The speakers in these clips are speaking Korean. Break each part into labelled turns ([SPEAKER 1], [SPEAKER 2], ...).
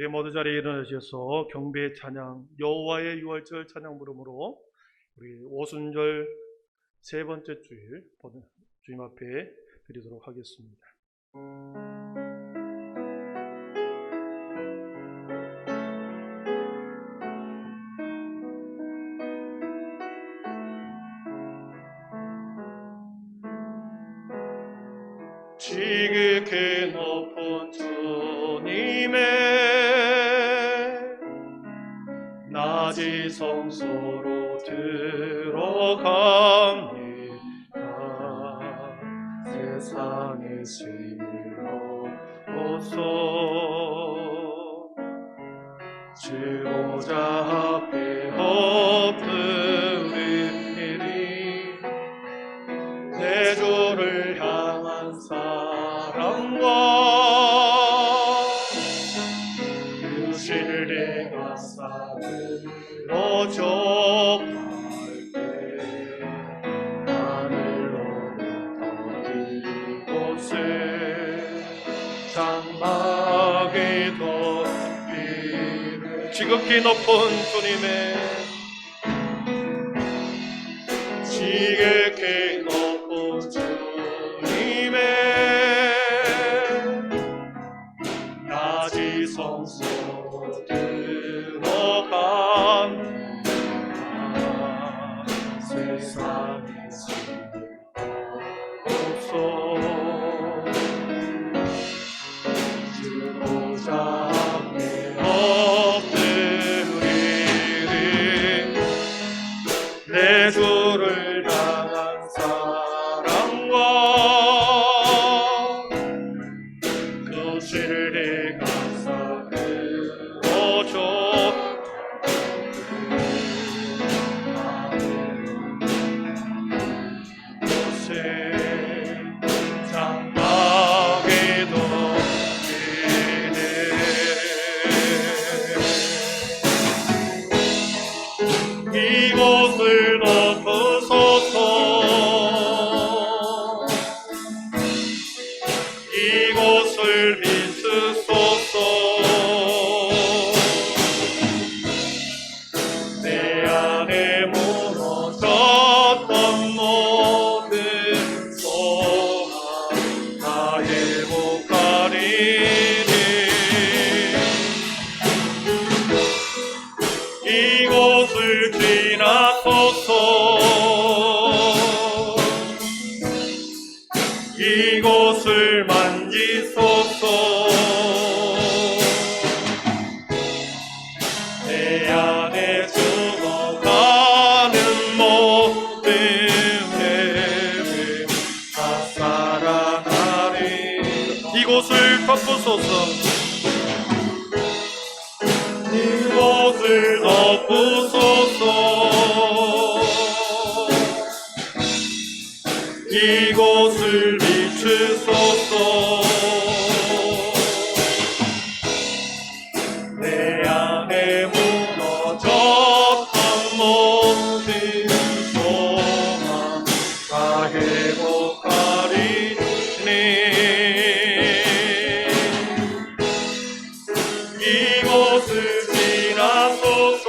[SPEAKER 1] 우리 모두 자리에 일어나셔서 경배의 찬양, 여호와의 유월절 찬양 부름으로 우리 오순절 세 번째 주일 주님 앞에 드리도록 하겠습니다. 지극히 높은 주님의 낮이 성소로 들어갑니다. 세상의 신으로 오소 지고자 앞에 엎드리니 내 주를 향한 사랑과 그 신뢰가 쌓으러 좁할 때 하늘로부터 이곳에 장막이 덮이네. 지극히 높은 주님의 지극히 높은 주님의 낮이 성소로 들어갑니다. 세상의 신을 없소 주보자 앞에 엎드리리 내 주를 향한 사랑과 그 신뢰가 쌓으러져 장막이 덮이네. 이곳을 덮으소서 이곳을 비추소서 내 안에 무너졌던 모든 소망 다 회복하리니 이곳을 지나소서 이곳을 만지소서 내 안에 죽어가는 모든 죄를 다 살아나리. 이곳을 덮으소서 이곳을 덮으소서 이곳을 비추소서 내 안에 무너졌던 모든 소망 다 회복하리니 이곳을 지나소서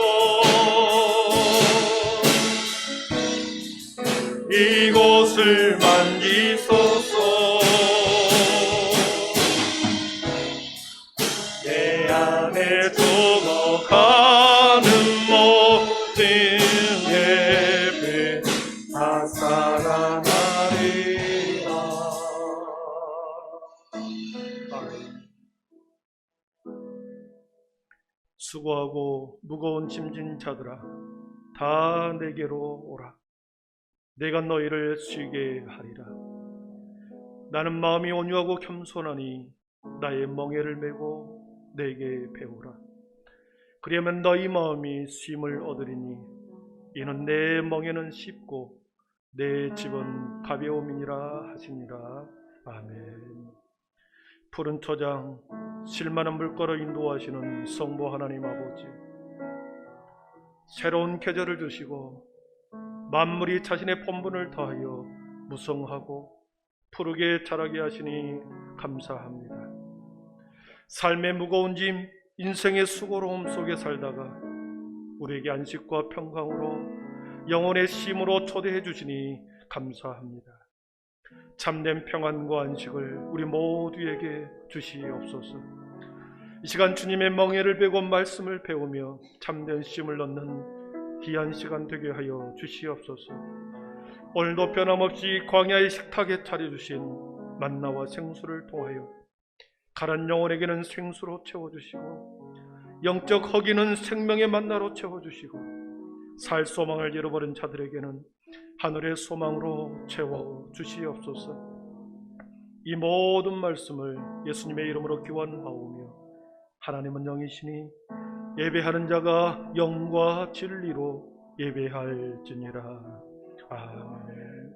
[SPEAKER 1] 이곳을 만지소서 내 안에 죽어가는 모든 예배 다 살아나리라. 수고하고 무거운 짐진 자들아 다 내게로 오라. 내가 너희를 쉬게 하리라. 나는 마음이 온유하고 겸손하니 나의 멍에를 메고 내게 배우라. 그러면 너희 마음이 쉼을 얻으리니 이는 내 멍에는 쉽고 내 짐은 가벼움이니라 하시니라. 아멘. 푸른 초장 실만한 물가로 인도하시는 성부 하나님 아버지, 새로운 계절을 주시고 만물이 자신의 본분을 다하여 무성하고 푸르게 자라게 하시니 감사합니다. 삶의 무거운 짐, 인생의 수고로움 속에 살다가 우리에게 안식과 평강으로 영혼의 쉼으로 초대해 주시니 감사합니다. 참된 평안과 안식을 우리 모두에게 주시옵소서. 이 시간 주님의 멍에를 베고 말씀을 배우며 참된 쉼을 얻는 귀한 시간 되게 하여 주시옵소서. 오늘도 변함없이 광야의 식탁에 차려주신 만나와 생수를 통하여 가란 영혼에게는 생수로 채워주시고 영적 허기는 생명의 만나로 채워주시고 살 소망을 잃어버린 자들에게는 하늘의 소망으로 채워주시옵소서. 이 모든 말씀을 예수님의 이름으로 기원하오며 하나님은 영이시니 예배하는 자가 영과 진리로 예배할지니라. 아멘.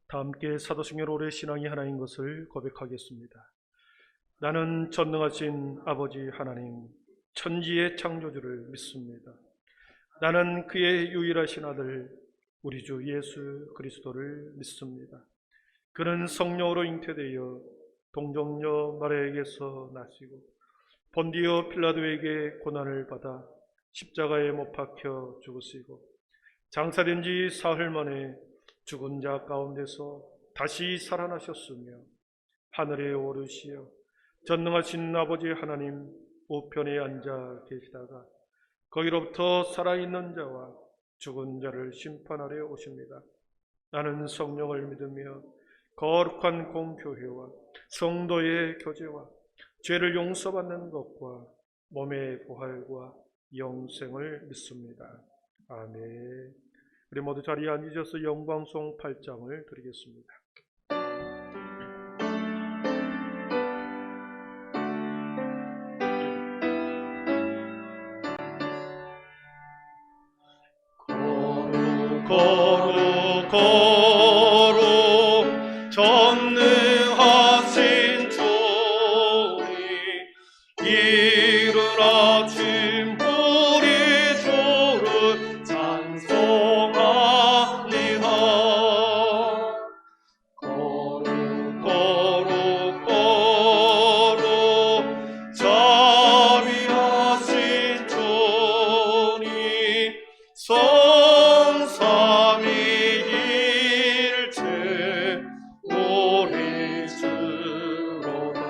[SPEAKER 1] 다 함께 사도행전 오래 신앙이 하나인 것을 고백하겠습니다. 나는 전능하신 아버지 하나님 천지의 창조주를 믿습니다. 나는 그의 유일하신 아들 우리 주 예수 그리스도를 믿습니다. 그는 성령으로 잉태되어 동정녀 마리아에게서 나시고 본디오 필라도에게 고난을 받아 십자가에 못 박혀 죽으시고 장사된 지 사흘 만에 죽은 자 가운데서 다시 살아나셨으며 하늘에 오르시어 전능하신 아버지 하나님 우편에 앉아 계시다가 거기로부터 살아있는 자와 죽은 자를 심판하려 오십니다. 나는 성령을 믿으며 거룩한 공교회와 성도의 교제와 죄를 용서받는 것과 몸의 부활과 영생을 믿습니다. 아멘. 우리 모두 자리에 앉으셔서 영광송 8장을 드리겠습니다. 거룩 거룩 전능하신 주님 이른 아침 우리 주를 찬송합니다. 거룩 거룩 거룩 자비하신 주님 성삼위일체 우리 주로다.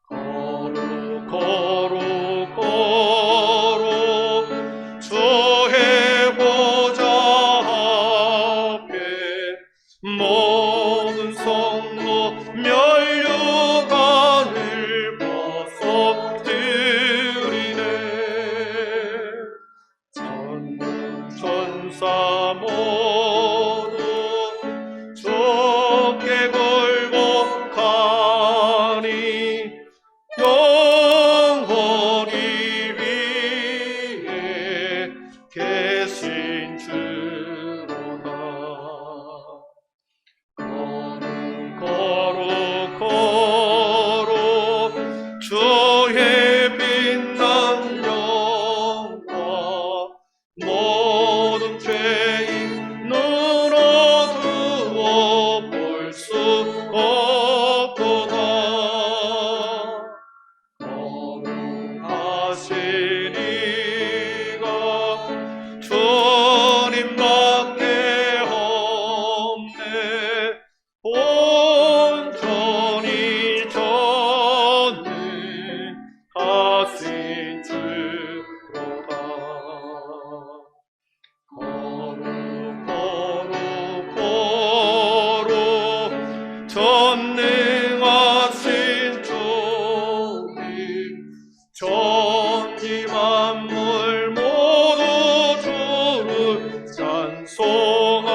[SPEAKER 1] 거룩 거룩 거룩 주의 보좌 앞에 모든 성도 면류관을 벗어드리네. 천사 모두 주께 굴복하니 영원히 위에 계신 주로다. 거룩 거룩 거룩 주의 빛난 영광 모든 죄인 눈 어두워 볼 수 없도다. 거룩하신 이가 주님밖에 없네. 온전히 전능하신 주로다. 거룩 거룩 거룩 전능하신 주님 천지 만물 모두 주를 찬송합니다.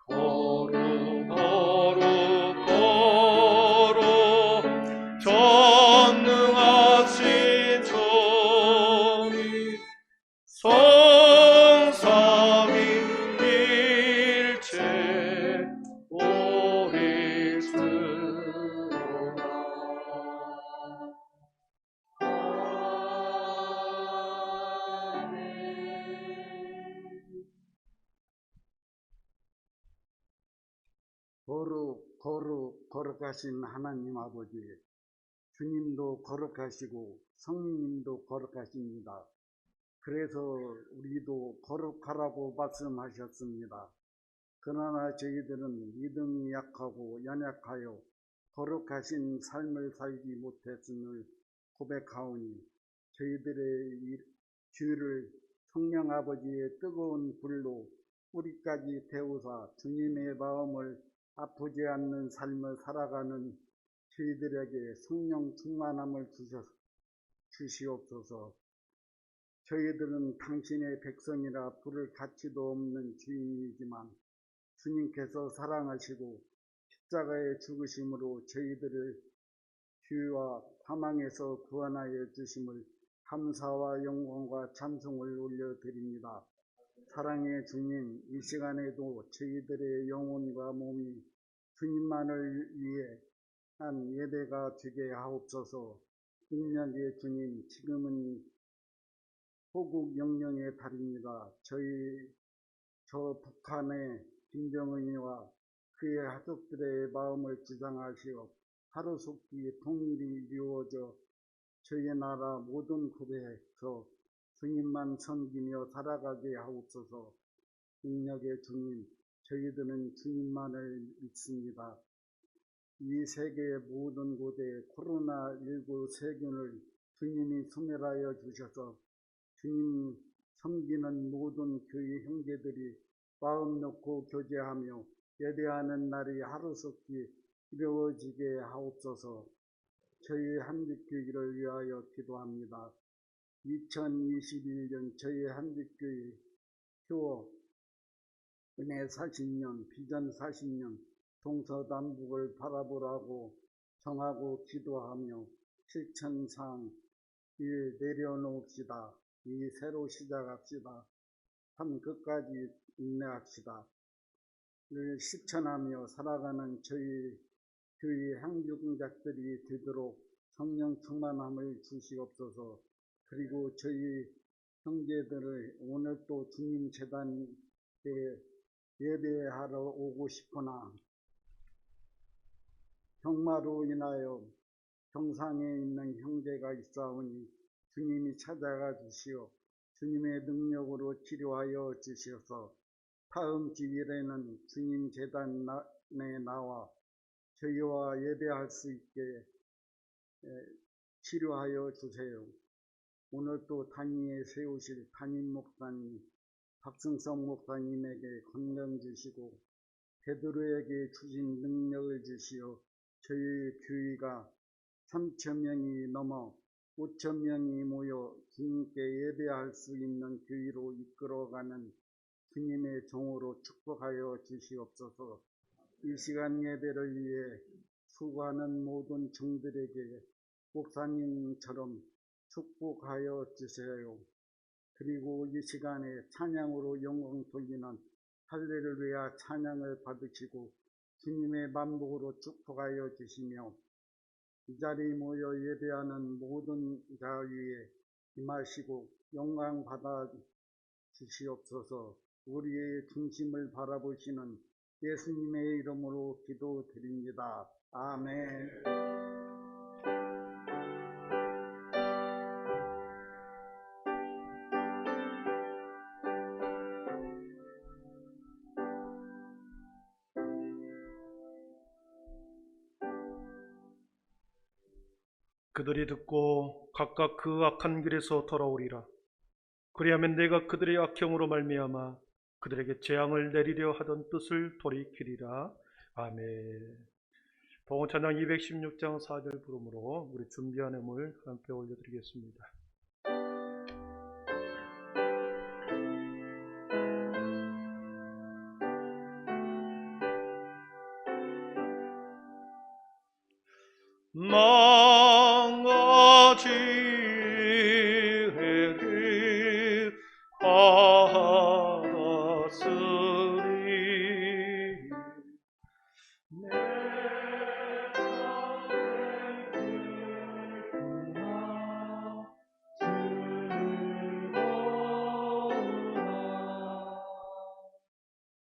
[SPEAKER 1] 거룩 거룩 거룩 전능하신 주님 성삼위일체 우리 주로다.
[SPEAKER 2] 거룩 거룩하신 하나님 아버지, 주님도 거룩하시고 성령님도 거룩하십니다. 그래서 우리도 거룩하라고 말씀하셨습니다. 그러나 저희들은 믿음이 약하고 연약하여 거룩하신 삶을 살지 못했음을 고백하오니 저희들의 주를 성령 아버지의 뜨거운 불로 뿌리까지 태우사 주님의 마음을 아프지 않는 삶을 살아가는 저희들에게 성령 충만함을 주시옵소서. 저희들은 당신의 백성이라 부를 가치도 없는 주인이지만 주님께서 사랑하시고 십자가의 죽으심으로 저희들을 죄와 사망에서 구원하여 주심을 감사와 영광과 찬송을 올려드립니다. 사랑의 주님, 이 시간에도 저희들의 영혼과 몸이 주님만을 위해 한 예배가 되게 하옵소서. 능력의 주님, 지금은 호국 영령의 달입니다. 저 북한의 김정은이와 그의 하족들의 마음을 지상하시어 하루속히 통일이 이루어져 저희 나라 모든 곳에서 주님만 섬기며 살아가게 하옵소서. 능력의 주님, 저희들은 주님만을 믿습니다. 이 세계의 모든 곳에 코로나19 세균을 주님이 소멸하여 주셔서 주님 섬기는 모든 교회 형제들이 마음 놓고 교제하며 예배하는 날이 하루속히 이루어지게 하옵소서. 저희 한빛교회를 위하여 기도합니다. 2021년 저희 한빛교회 효 은혜 40년, 비전 40년 동서남북을 바라보라고 정하고 기도하며 실천상 일 내려놓읍시다. 이 새로 시작합시다. 삶 끝까지 인내합시다. 늘 실천하며 살아가는 저희 교회 향유공작들이 되도록 성령 충만함을 주시옵소서. 그리고 저희 형제들을 오늘 또 주님 재단에 예배하러 오고 싶거나 병마로 인하여 병상에 있는 형제가 있사오니 주님이 찾아가 주시어 주님의 능력으로 치료하여 주시어서 다음 주일에는 주님 재단에 나와 저희와 예배할 수 있게 치료하여 주세요. 오늘 또 단위에 세우실 담임 목사님, 박승성 목사님에게 건강 주시고 베드로에게 주신 능력을 주시어 저희 교회가 3,000명이 넘어 5,000명이 모여 주님께 예배할 수 있는 교회로 이끌어가는 주님의 종으로 축복하여 주시옵소서. 이 시간 예배를 위해 수고하는 모든 종들에게 목사님처럼 축복하여 주세요. 그리고 이 시간에 찬양으로 영광 돌리는 할렐루야 찬양을 받으시고 주님의 만복으로 축복하여 주시며 이 자리에 모여 예배하는 모든 자 위에 임하시고 영광 받아 주시옵소서. 우리의 중심을 바라보시는 예수님의 이름으로 기도드립니다. 아멘.
[SPEAKER 1] 그들이 듣고 각각 그 악한 길에서 돌아오리라. 그리하면 내가 그들의 악행으로 말미암아 그들에게 재앙을 내리려 하던 뜻을 돌이키리라. 아멘. 봉헌찬양 216장 4절 부름으로 우리 준비한 음을 함께 올려드리겠습니다. 망아지혜를 받았으리 내 삶을 그나 즐거우나 이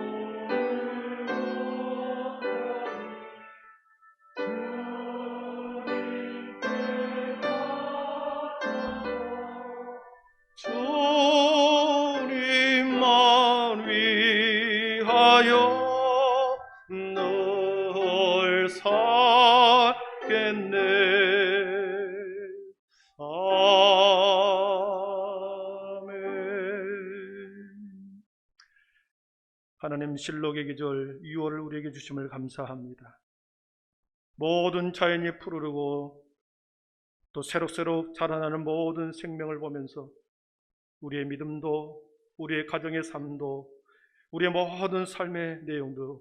[SPEAKER 1] 몸을 위하여 늘 살겠네. 아멘. 하나님, 실록의 계절 6월을 우리에게 주심을 감사합니다. 모든 자연이 푸르르고 또 새록새록 자라나는 모든 생명을 보면서 우리의 믿음도, 우리의 가정의 삶도, 우리의 모든 삶의 내용도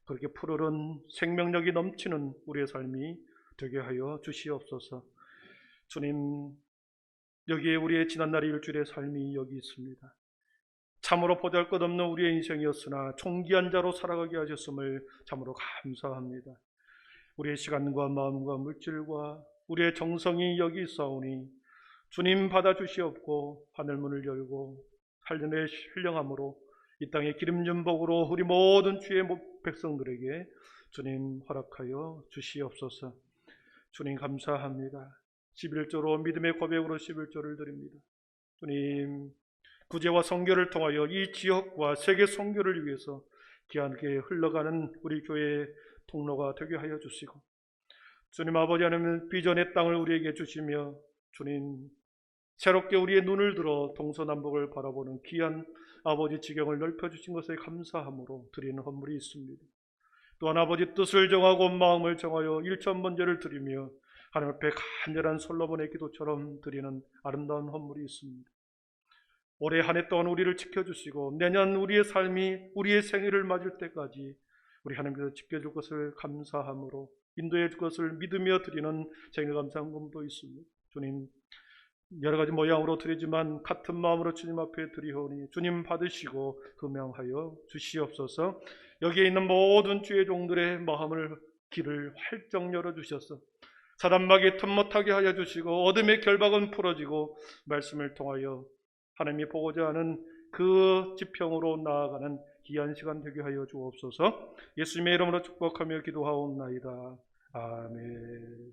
[SPEAKER 1] 그렇게 푸르른 생명력이 넘치는 우리의 삶이 되게 하여 주시옵소서. 주님, 여기에 우리의 지난날의 일주일의 삶이 여기 있습니다. 참으로 보잘것없는 우리의 인생이었으나 존귀한 자로 살아가게 하셨음을 참으로 감사합니다. 우리의 시간과 마음과 물질과 우리의 정성이 여기 있사오니 주님 받아주시옵고 하늘문을 열고 살려내 신령함으로 이 땅의 기름진 복으로 우리 모든 주의 백성들에게 주님 허락하여 주시옵소서. 주님 감사합니다. 11조로 믿음의 고백으로 11조를 드립니다. 주님, 구제와 선교를 통하여 이 지역과 세계 선교를 위해서 귀하게 흘러가는 우리 교회의 통로가 되게 하여 주시고, 주님 아버지 하나님 비전의 땅을 우리에게 주시며 주님 새롭게 우리의 눈을 들어 동서남북을 바라보는 귀한 아버지 지경을 넓혀주신 것에 감사함으로 드리는 헌물이 있습니다. 또한 아버지 뜻을 정하고 마음을 정하여 일천번제를 드리며 하나님 앞에 간절한 솔로몬의 기도처럼 드리는 아름다운 헌물이 있습니다. 올해 한 해 동안 우리를 지켜주시고 내년 우리의 삶이 우리의 생일을 맞을 때까지 우리 하나님께서 지켜줄 것을 감사함으로 인도해 줄 것을 믿으며 드리는 생일감사금도 있습니다. 주님, 여러 가지 모양으로 드리지만 같은 마음으로 주님 앞에 드리오니 주님 받으시고 금양하여 주시옵소서. 여기에 있는 모든 주의 종들의 마음을 길을 활짝 열어주셔서 사단마귀의 틈 못하게 하여 주시고 어둠의 결박은 풀어지고 말씀을 통하여 하나님이 보고자 하는 그 지평으로 나아가는 귀한 시간 되게 하여 주옵소서. 예수님의 이름으로 축복하며 기도하옵나이다. 아멘.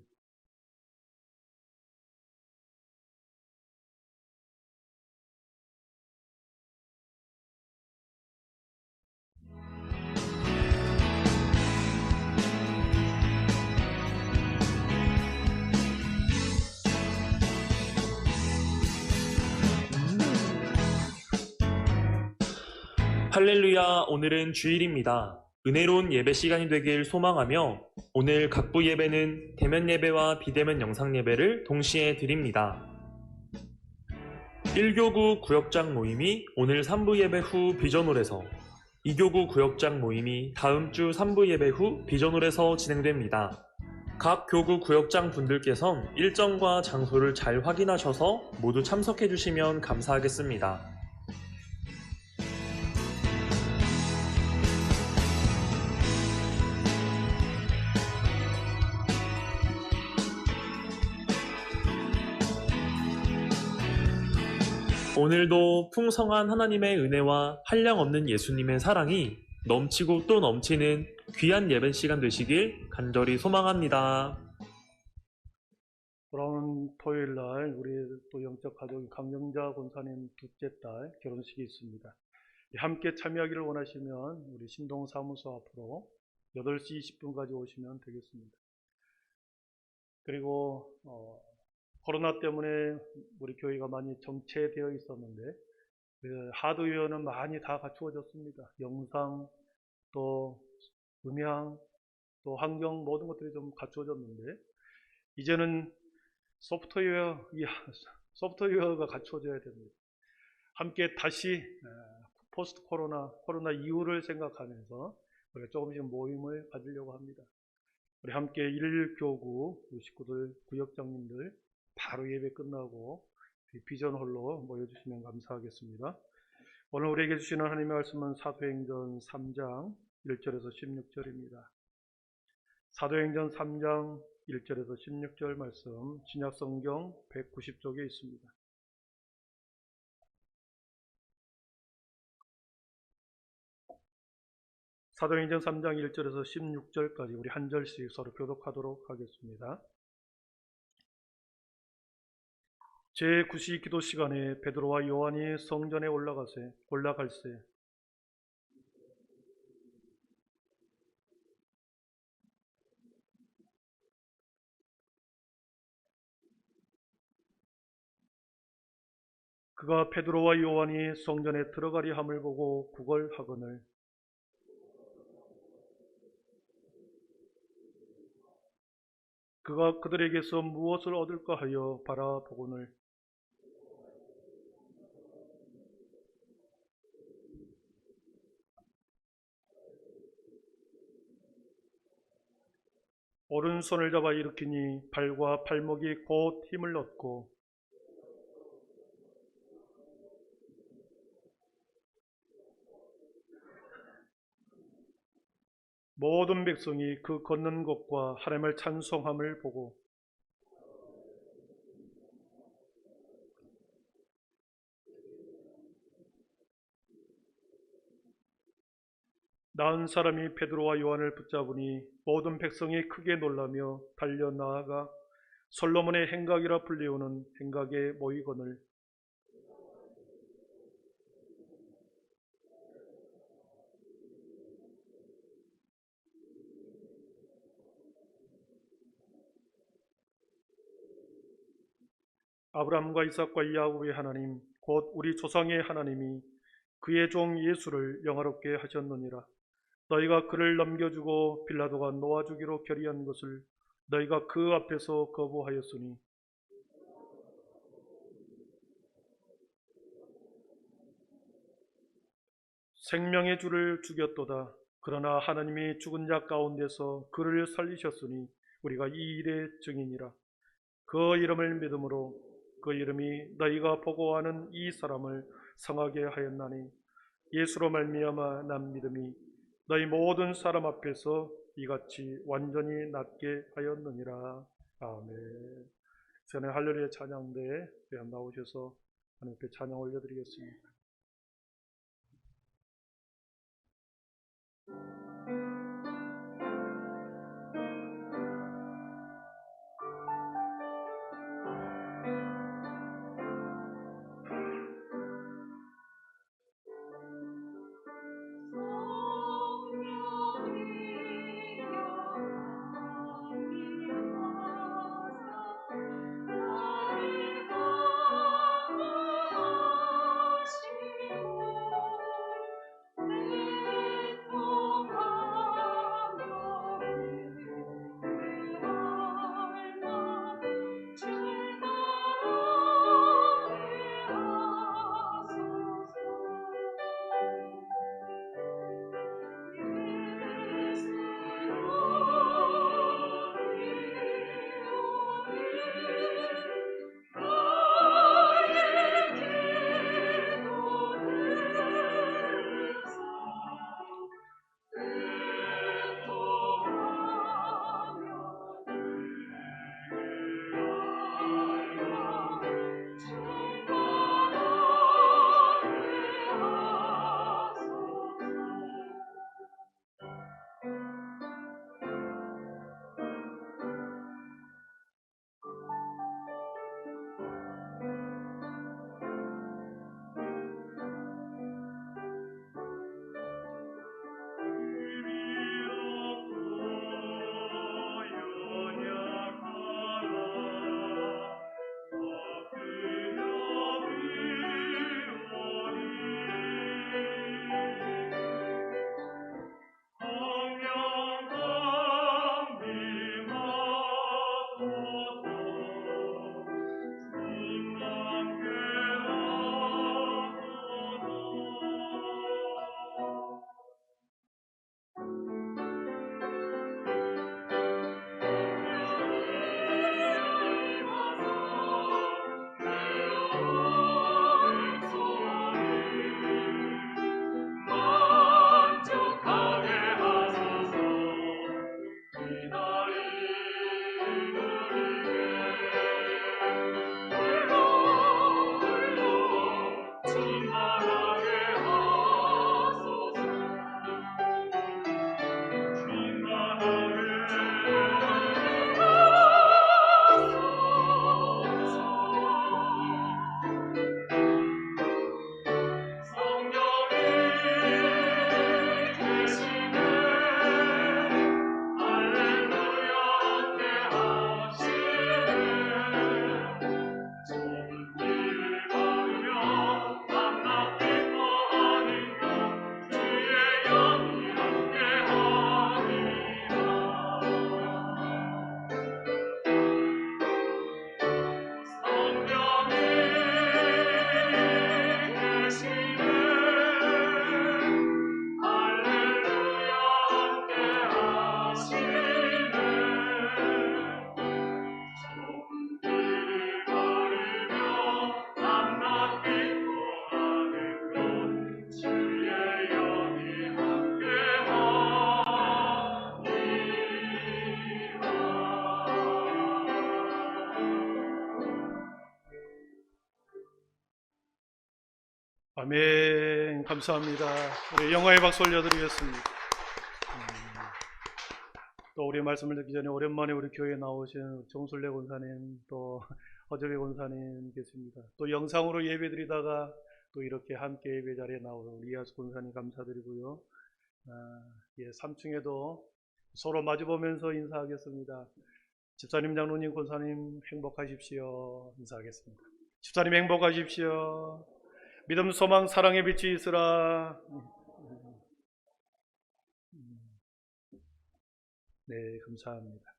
[SPEAKER 3] 할렐루야, 오늘은 주일입니다. 은혜로운 예배 시간이 되길 소망하며 오늘 각부 예배는 대면 예배와 비대면 영상 예배를 동시에 드립니다. 1교구 구역장 모임이 오늘 3부 예배 후 비전홀에서, 2교구 구역장 모임이 다음 주 3부 예배 후 비전홀에서 진행됩니다. 각 교구 구역장 분들께선 일정과 장소를 잘 확인하셔서 모두 참석해 주시면 감사하겠습니다. 오늘도 풍성한 하나님의 은혜와 한량없는 예수님의 사랑이 넘치고 또 넘치는 귀한 예배 시간 되시길 간절히 소망합니다.
[SPEAKER 1] 돌아오는 토요일 날 우리 또 영적 가족 강정자 권사님 둘째 딸 결혼식이 있습니다. 함께 참여하기를 원하시면 우리 신동사무소 앞으로 8시 20분까지 오시면 되겠습니다. 그리고 코로나 때문에 우리 교회가 많이 정체되어 있었는데 그 하드웨어는 많이 다 갖추어졌습니다. 영상, 또 음향, 또 환경 모든 것들이 좀 갖추어졌는데 이제는 소프트웨어가 갖추어져야 됩니다. 함께 다시 포스트 코로나 이후를 생각하면서 우리가 조금씩 모임을 가지려고 합니다. 우리 함께 1교구 식구들, 구역장님들 바로 예배 끝나고 비전홀로 모여주시면 감사하겠습니다. 오늘 우리에게 주시는 하나님의 말씀은 사도행전 3장 1절에서 16절입니다. 사도행전 3장 1절에서 16절 말씀 신약성경 190쪽에 있습니다. 사도행전 3장 1절에서 16절까지 우리 한 절씩 서로 교독하도록 하겠습니다. 제9시 기도 시간에 베드로와 요한이 성전에 올라갈새 그가 베드로와 요한이 성전에 들어가리 함을 보고 구걸하거늘 그가 그들에게서 무엇을 얻을까 하여 바라보거늘 오른손을 잡아 일으키니 발과 발목이 곧 힘을 얻고 모든 백성이 그 걷는 것과 하나님을 찬송함을 보고 나은 사람이 베드로와 요한을 붙잡으니 모든 백성이 크게 놀라며 달려나아가 솔로몬의 행각이라 불리우는 행각에 모이거늘 아브라함과 이삭과 야곱의 하나님 곧 우리 조상의 하나님이 그의 종 예수를 영화롭게 하셨느니라. 너희가 그를 넘겨주고 빌라도가 놓아주기로 결의한 것을 너희가 그 앞에서 거부하였으니 생명의 주를 죽였도다. 그러나 하나님이 죽은 자 가운데서 그를 살리셨으니 우리가 이 일의 증인이라. 그 이름을 믿음으로 그 이름이 너희가 보고하는 이 사람을 성하게 하였나니 예수로 말미암아 난 믿음이 너희 모든 사람 앞에서 이같이 완전히 낫게 하였느니라. 아멘. 전에 할렐루야 찬양대에 나오셔서 하나님께 찬양 올려드리겠습니다. 아멘. 감사합니다. 우리 영화의 박수 올려드리겠습니다. 또 우리 말씀을 듣기 전에 오랜만에 우리 교회에 나오신 정술래 권사님, 또 허정혜 권사님 계십니다. 또 영상으로 예배드리다가 또 이렇게 함께 예배 자리에 나오는 우리 이하수 권사님 감사드리고요. 3층에도 서로 마주보면서 인사하겠습니다. 집사님, 장로님, 권사님 행복하십시오. 인사하겠습니다. 집사님 행복하십시오. 믿음, 소망, 사랑의 빛이 있으라. 네, 감사합니다.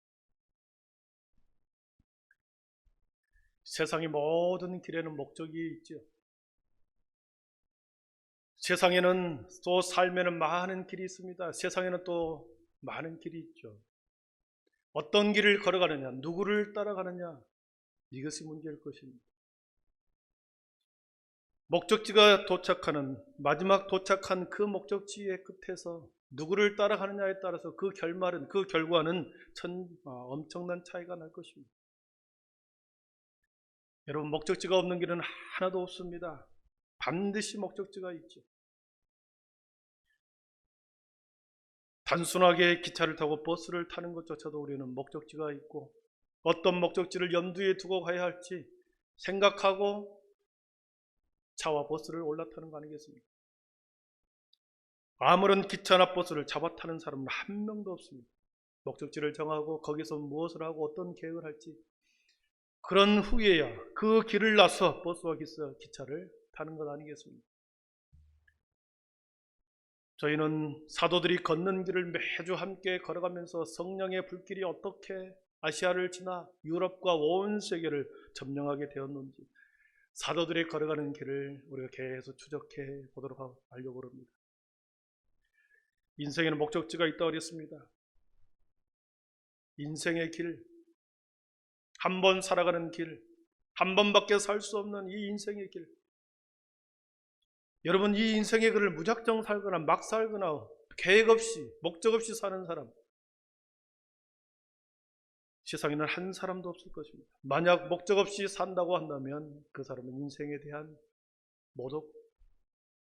[SPEAKER 1] 세상의 모든 길에는 목적이 있죠. 세상에는 또 삶에는 많은 길이 있습니다. 세상에는 또 많은 길이 있죠. 어떤 길을 걸어가느냐, 누구를 따라가느냐, 이것이 문제일 것입니다. 목적지가 도착하는, 마지막 도착한 그 목적지의 끝에서 누구를 따라가느냐에 따라서 그 결말은, 그 결과는 엄청난 차이가 날 것입니다. 여러분, 목적지가 없는 길은 하나도 없습니다. 반드시 목적지가 있죠. 단순하게 기차를 타고 버스를 타는 것조차도 우리는 목적지가 있고, 어떤 목적지를 염두에 두고 가야 할지 생각하고 차와 버스를 올라타는 거 아니겠습니까? 아무런 기차나 버스를 잡아 타는 사람은 한 명도 없습니다. 목적지를 정하고 거기서 무엇을 하고 어떤 계획을 할지, 그런 후에야 그 길을 나서 버스와 기차를 타는 것 아니겠습니까? 저희는 사도들이 걷는 길을 매주 함께 걸어가면서 성령의 불길이 어떻게 아시아를 지나 유럽과 온 세계를 점령하게 되었는지, 사도들이 걸어가는 길을 우리가 계속 추적해 보도록 하려고 합니다. 인생에는 목적지가 있다고 그랬습니다. 인생의 길, 한 번 살아가는 길, 한 번밖에 살 수 없는 이 인생의 길. 여러분, 이 인생의 길을 무작정 살거나 막 살거나 계획 없이, 목적 없이 사는 사람, 세상에는 한 사람도 없을 것입니다. 만약 목적 없이 산다고 한다면 그 사람은 인생에 대한 모독,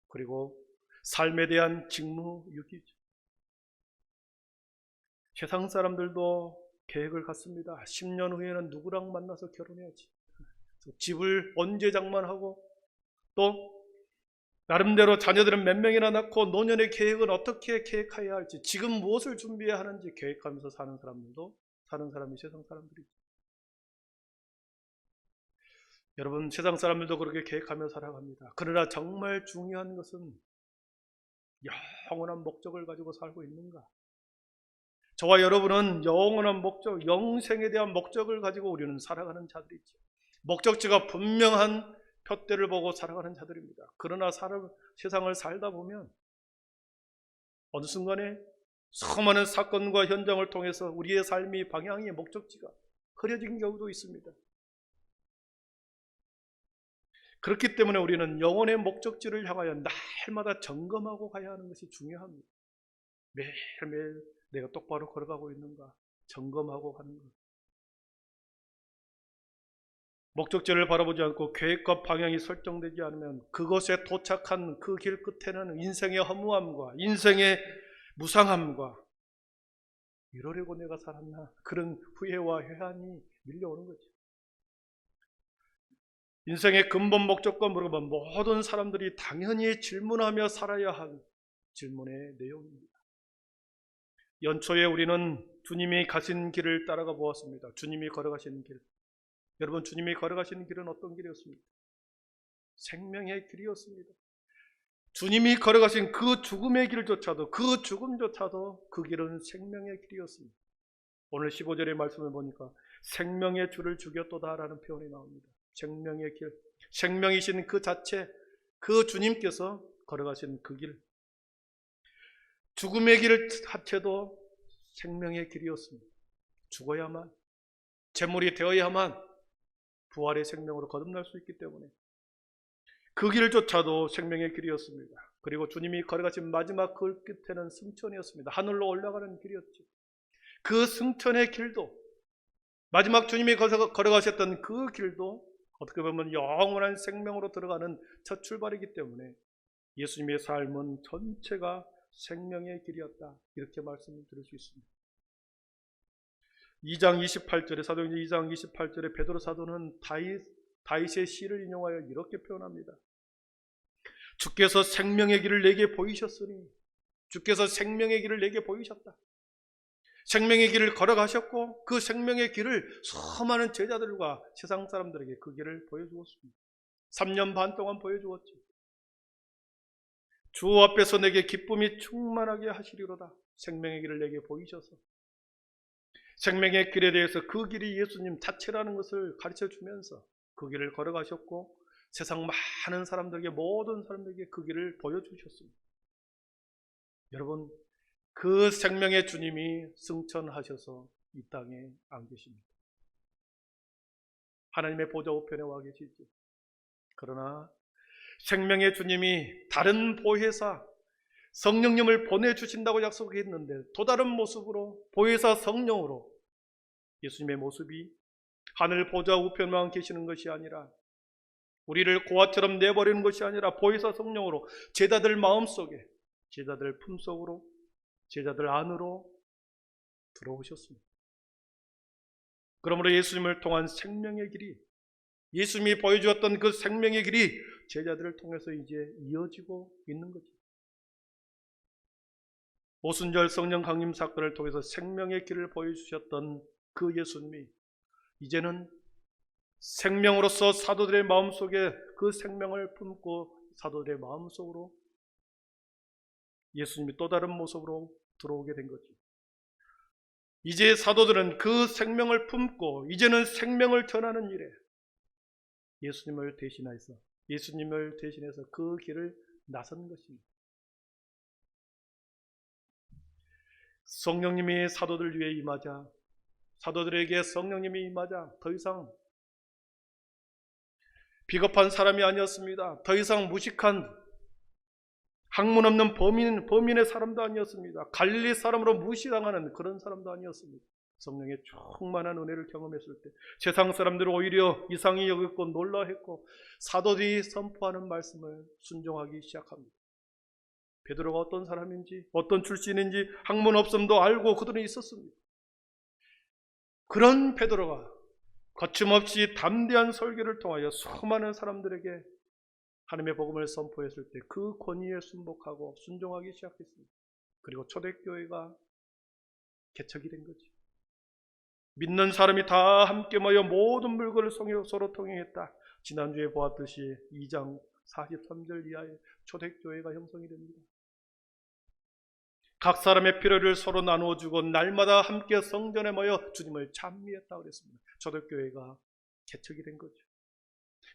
[SPEAKER 1] 그리고 삶에 대한 직무유기죠. 세상 사람들도 계획을 갖습니다. 10년 후에는 누구랑 만나서 결혼해야지, 집을 언제 장만하고, 또 나름대로 자녀들은 몇 명이나 낳고 노년의 계획은 어떻게 계획해야 할지, 지금 무엇을 준비해야 하는지 계획하면서 사는 사람이 세상 사람들이죠. 여러분, 세상 사람들도 그렇게 계획하며 살아갑니다. 그러나 정말 중요한 것은 영원한 목적을 가지고 살고 있는가? 저와 여러분은 영원한 목적, 영생에 대한 목적을 가지고 우리는 살아가는 자들이죠. 목적지가 분명한 표대를 보고 살아가는 자들입니다. 그러나 세상을 살다 보면 어느 순간에 수많은 사건과 현장을 통해서 우리의 삶의 방향의 목적지가 흐려진 경우도 있습니다. 그렇기 때문에 우리는 영혼의 목적지를 향하여 날마다 점검하고 가야 하는 것이 중요합니다. 매일매일 내가 똑바로 걸어가고 있는가 점검하고 가는 것. 목적지를 바라보지 않고 계획과 방향이 설정되지 않으면 그것에 도착한 그 길 끝에는 인생의 허무함과 인생의 무상함과 이러려고 내가 살았나, 그런 후회와 회한이 밀려오는 거죠. 인생의 근본 목적과 물어보면 모든 사람들이 당연히 질문하며 살아야 할 질문의 내용입니다. 연초에 우리는 주님이 가신 길을 따라가 보았습니다. 주님이 걸어가신 길. 여러분, 주님이 걸어가시는 길은 어떤 길이었습니까? 생명의 길이었습니다. 주님이 걸어가신 그 죽음의 길조차도, 그 죽음조차도 그 길은 생명의 길이었습니다. 오늘 15절의 말씀을 보니까 생명의 주를 죽였도다라는 표현이 나옵니다. 생명의 길, 생명이신 그 자체, 그 주님께서 걸어가신 그 길, 죽음의 길 자체도 생명의 길이었습니다. 죽어야만, 제물이 되어야만 부활의 생명으로 거듭날 수 있기 때문에 그 길조차도 생명의 길이었습니다. 그리고 주님이 걸어가신 마지막 그 끝에는 승천이었습니다. 하늘로 올라가는 길이었죠. 그 승천의 길도, 마지막 주님이 걸어가셨던 그 길도 어떻게 보면 영원한 생명으로 들어가는 첫 출발이기 때문에 예수님의 삶은 전체가 생명의 길이었다. 이렇게 말씀을 드릴 수 있습니다. 2장 28절에 사도행전 2장 28절에 베드로 사도는 다윗의 시를 인용하여 이렇게 표현합니다. 주께서 생명의 길을 내게 보이셨으니 주께서 생명의 길을 내게 보이셨다. 생명의 길을 걸어가셨고 그 생명의 길을 수많은 제자들과 세상 사람들에게 그 길을 보여주었습니다. 3년 반 동안 보여주었지. 주 앞에서 내게 기쁨이 충만하게 하시리로다. 생명의 길을 내게 보이셔서 생명의 길에 대해서 그 길이 예수님 자체라는 것을 가르쳐 주면서 그 길을 걸어가셨고 세상 많은 사람들에게 모든 사람들에게 그 길을 보여주셨습니다. 여러분, 그 생명의 주님이 승천하셔서 이 땅에 안 계십니다. 하나님의 보좌 우편에 와 계시죠. 그러나 생명의 주님이 다른 보혜사 성령님을 보내주신다고 약속했는데 또 다른 모습으로 보혜사 성령으로 예수님의 모습이 하늘 보좌 우편만 계시는 것이 아니라 우리를 고아처럼 내버리는 것이 아니라 보혜사 성령으로 제자들 마음속에 제자들 품속으로 제자들 안으로 들어오셨습니다. 그러므로 예수님을 통한 생명의 길이 예수님이 보여주었던 그 생명의 길이 제자들을 통해서 이제 이어지고 있는 거죠. 오순절 성령 강림 사건을 통해서 생명의 길을 보여주셨던 그 예수님이 이제는 생명으로서 사도들의 마음속에 그 생명을 품고 사도들의 마음속으로 예수님이 또 다른 모습으로 들어오게 된 거죠. 이제 사도들은 그 생명을 품고 이제는 생명을 전하는 일에 예수님을 대신해서 그 길을 나선 것입니다. 성령님이 사도들 위해 임하자 사도들에게 성령님이 임하자 더 이상 비겁한 사람이 아니었습니다. 더 이상 무식한 학문 없는 범인의 사람도 아니었습니다. 갈릴리 사람으로 무시당하는 그런 사람도 아니었습니다. 성령의 충만한 은혜를 경험했을 때 세상 사람들은 오히려 이상히 여겼고 놀라했고 사도들이 선포하는 말씀을 순종하기 시작합니다. 베드로가 어떤 사람인지 어떤 출신인지 학문 없음도 알고 그들은 있었습니다. 그런 베드로가 거침없이 담대한 설교를 통하여 수많은 사람들에게 하나님의 복음을 선포했을 때 그 권위에 순복하고 순종하기 시작했습니다. 그리고 초대교회가 개척이 된 거죠. 믿는 사람이 다 함께 모여 모든 물건을 서로 통행했다. 지난주에 보았듯이 2장 43절 이하에 초대교회가 형성이 됩니다. 각 사람의 필요를 서로 나누어주고 날마다 함께 성전에 모여 주님을 찬미했다고 그랬습니다. 초대교회가 개척이 된 거죠.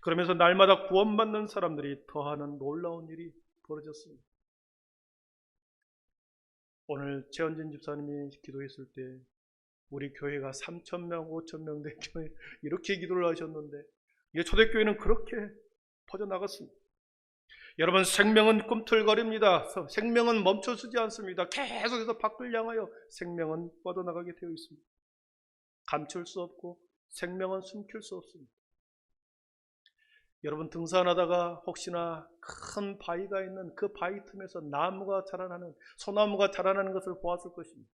[SPEAKER 1] 그러면서 날마다 구원받는 사람들이 더하는 놀라운 일이 벌어졌습니다. 오늘 최원진 집사님이 기도했을 때 우리 교회가 3,000명, 5,000명 된 교회 이렇게 기도를 하셨는데 이게 초대교회는 그렇게 퍼져나갔습니다. 여러분, 생명은 꿈틀거립니다. 생명은 멈춰서지 않습니다. 계속해서 밖을 향하여 생명은 뻗어나가게 되어 있습니다. 감출 수 없고 생명은 숨길 수 없습니다. 여러분, 등산하다가 혹시나 큰 바위가 있는 그 바위 틈에서 나무가 자라나는 소나무가 자라나는 것을 보았을 것입니다.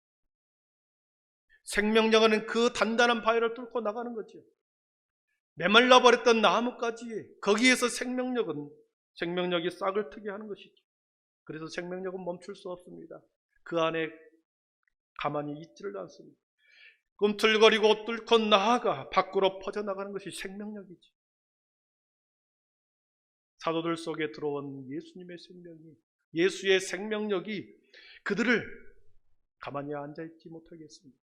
[SPEAKER 1] 생명력은 그 단단한 바위를 뚫고 나가는 거죠. 메말라 버렸던 나무까지 거기에서 생명력이 싹을 트게 하는 것이죠. 그래서 생명력은 멈출 수 없습니다. 그 안에 가만히 있지를 않습니다. 꿈틀거리고 뚫고 나아가 밖으로 퍼져나가는 것이 생명력이죠. 사도들 속에 들어온 예수님의 생명이, 예수의 생명력이 그들을 가만히 앉아있지 못하게 했습니다.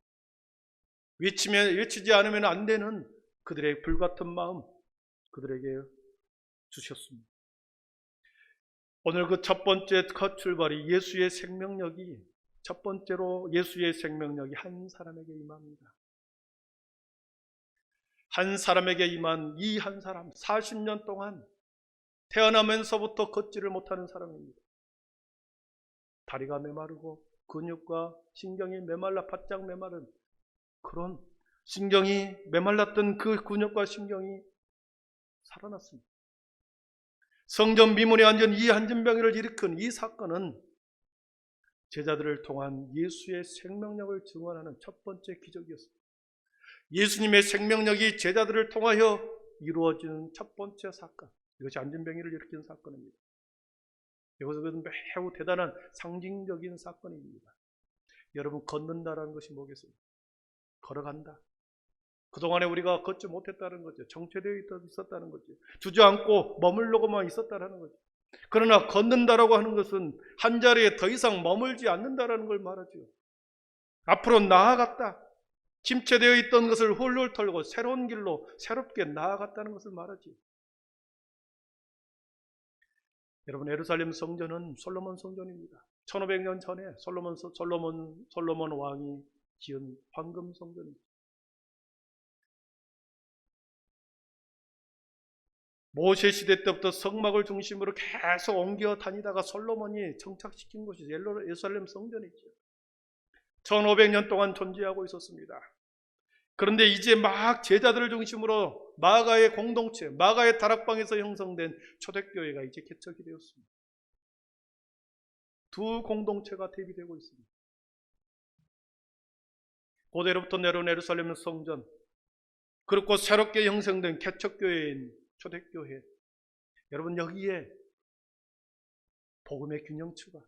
[SPEAKER 1] 외치지 않으면 안 되는 그들의 불같은 마음 그들에게 주셨습니다. 오늘 그 첫 번째 첫 출발이 예수의 생명력이, 첫 번째로 예수의 생명력이 한 사람에게 임합니다. 한 사람에게 임한 이 한 사람, 40년 동안 태어나면서부터 걷지를 못하는 사람입니다. 다리가 메마르고 근육과 신경이 메말라 바짝 메마른 그런 신경이 메말랐던 그 근육과 신경이 살아났습니다. 성전 미문에 앉은 이 안진뱅이를 일으킨 이 사건은 제자들을 통한 예수의 생명력을 증언하는 첫 번째 기적이었습니다. 예수님의 생명력이 제자들을 통하여 이루어지는 첫 번째 사건, 이것이 안진뱅이를 일으킨 사건입니다. 이것은 매우 대단한 상징적인 사건입니다. 여러분, 걷는다라는 것이 뭐겠습니까? 걸어간다. 그동안에 우리가 걷지 못했다는 거죠. 정체되어 있었다는 거죠. 주저앉고 머물러고만 있었다는 거죠. 그러나 걷는다라고 하는 것은 한 자리에 더 이상 머물지 않는다라는 걸 말하죠. 앞으로 나아갔다. 침체되어 있던 것을 훌훌 털고 새로운 길로 새롭게 나아갔다는 것을 말하지. 여러분, 예루살렘 성전은 솔로몬 성전입니다. 1500년 전에 솔로몬 왕이 지은 황금 성전입니다. 모세 시대 때부터 성막을 중심으로 계속 옮겨 다니다가 솔로몬이 정착시킨 곳이 예루살렘 성전이죠. 1500년 동안 존재하고 있었습니다. 그런데 이제 막 제자들을 중심으로 마가의 공동체, 마가의 다락방에서 형성된 초대교회가 이제 개척이 되었습니다. 두 공동체가 대비되고 있습니다. 고대로부터 내려온 예루살렘 성전, 그리고 새롭게 형성된 개척교회인 초대교회. 여러분, 여기에 복음의 균형추가,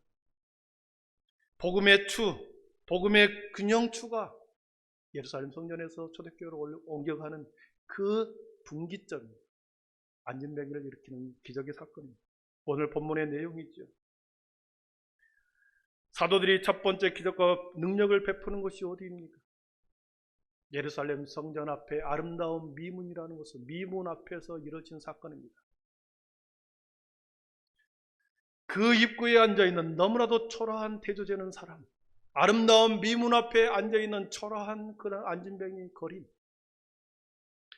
[SPEAKER 1] 복음의 균형추가 예루살렘 성전에서 초대교회로 옮겨가는 그 분기점, 안진뱅이를 일으키는 기적의 사건입니다. 오늘 본문의 내용이죠. 사도들이 첫 번째 기적과 능력을 베푸는 것이 어디입니까? 예루살렘 성전 앞에 아름다운 미문이라는 것은 미문 앞에서 이루어진 사건입니다. 그 입구에 앉아있는 너무나도 초라한 대조되는 사람, 아름다운 미문 앞에 앉아있는 초라한 그런 안진뱅이 거림,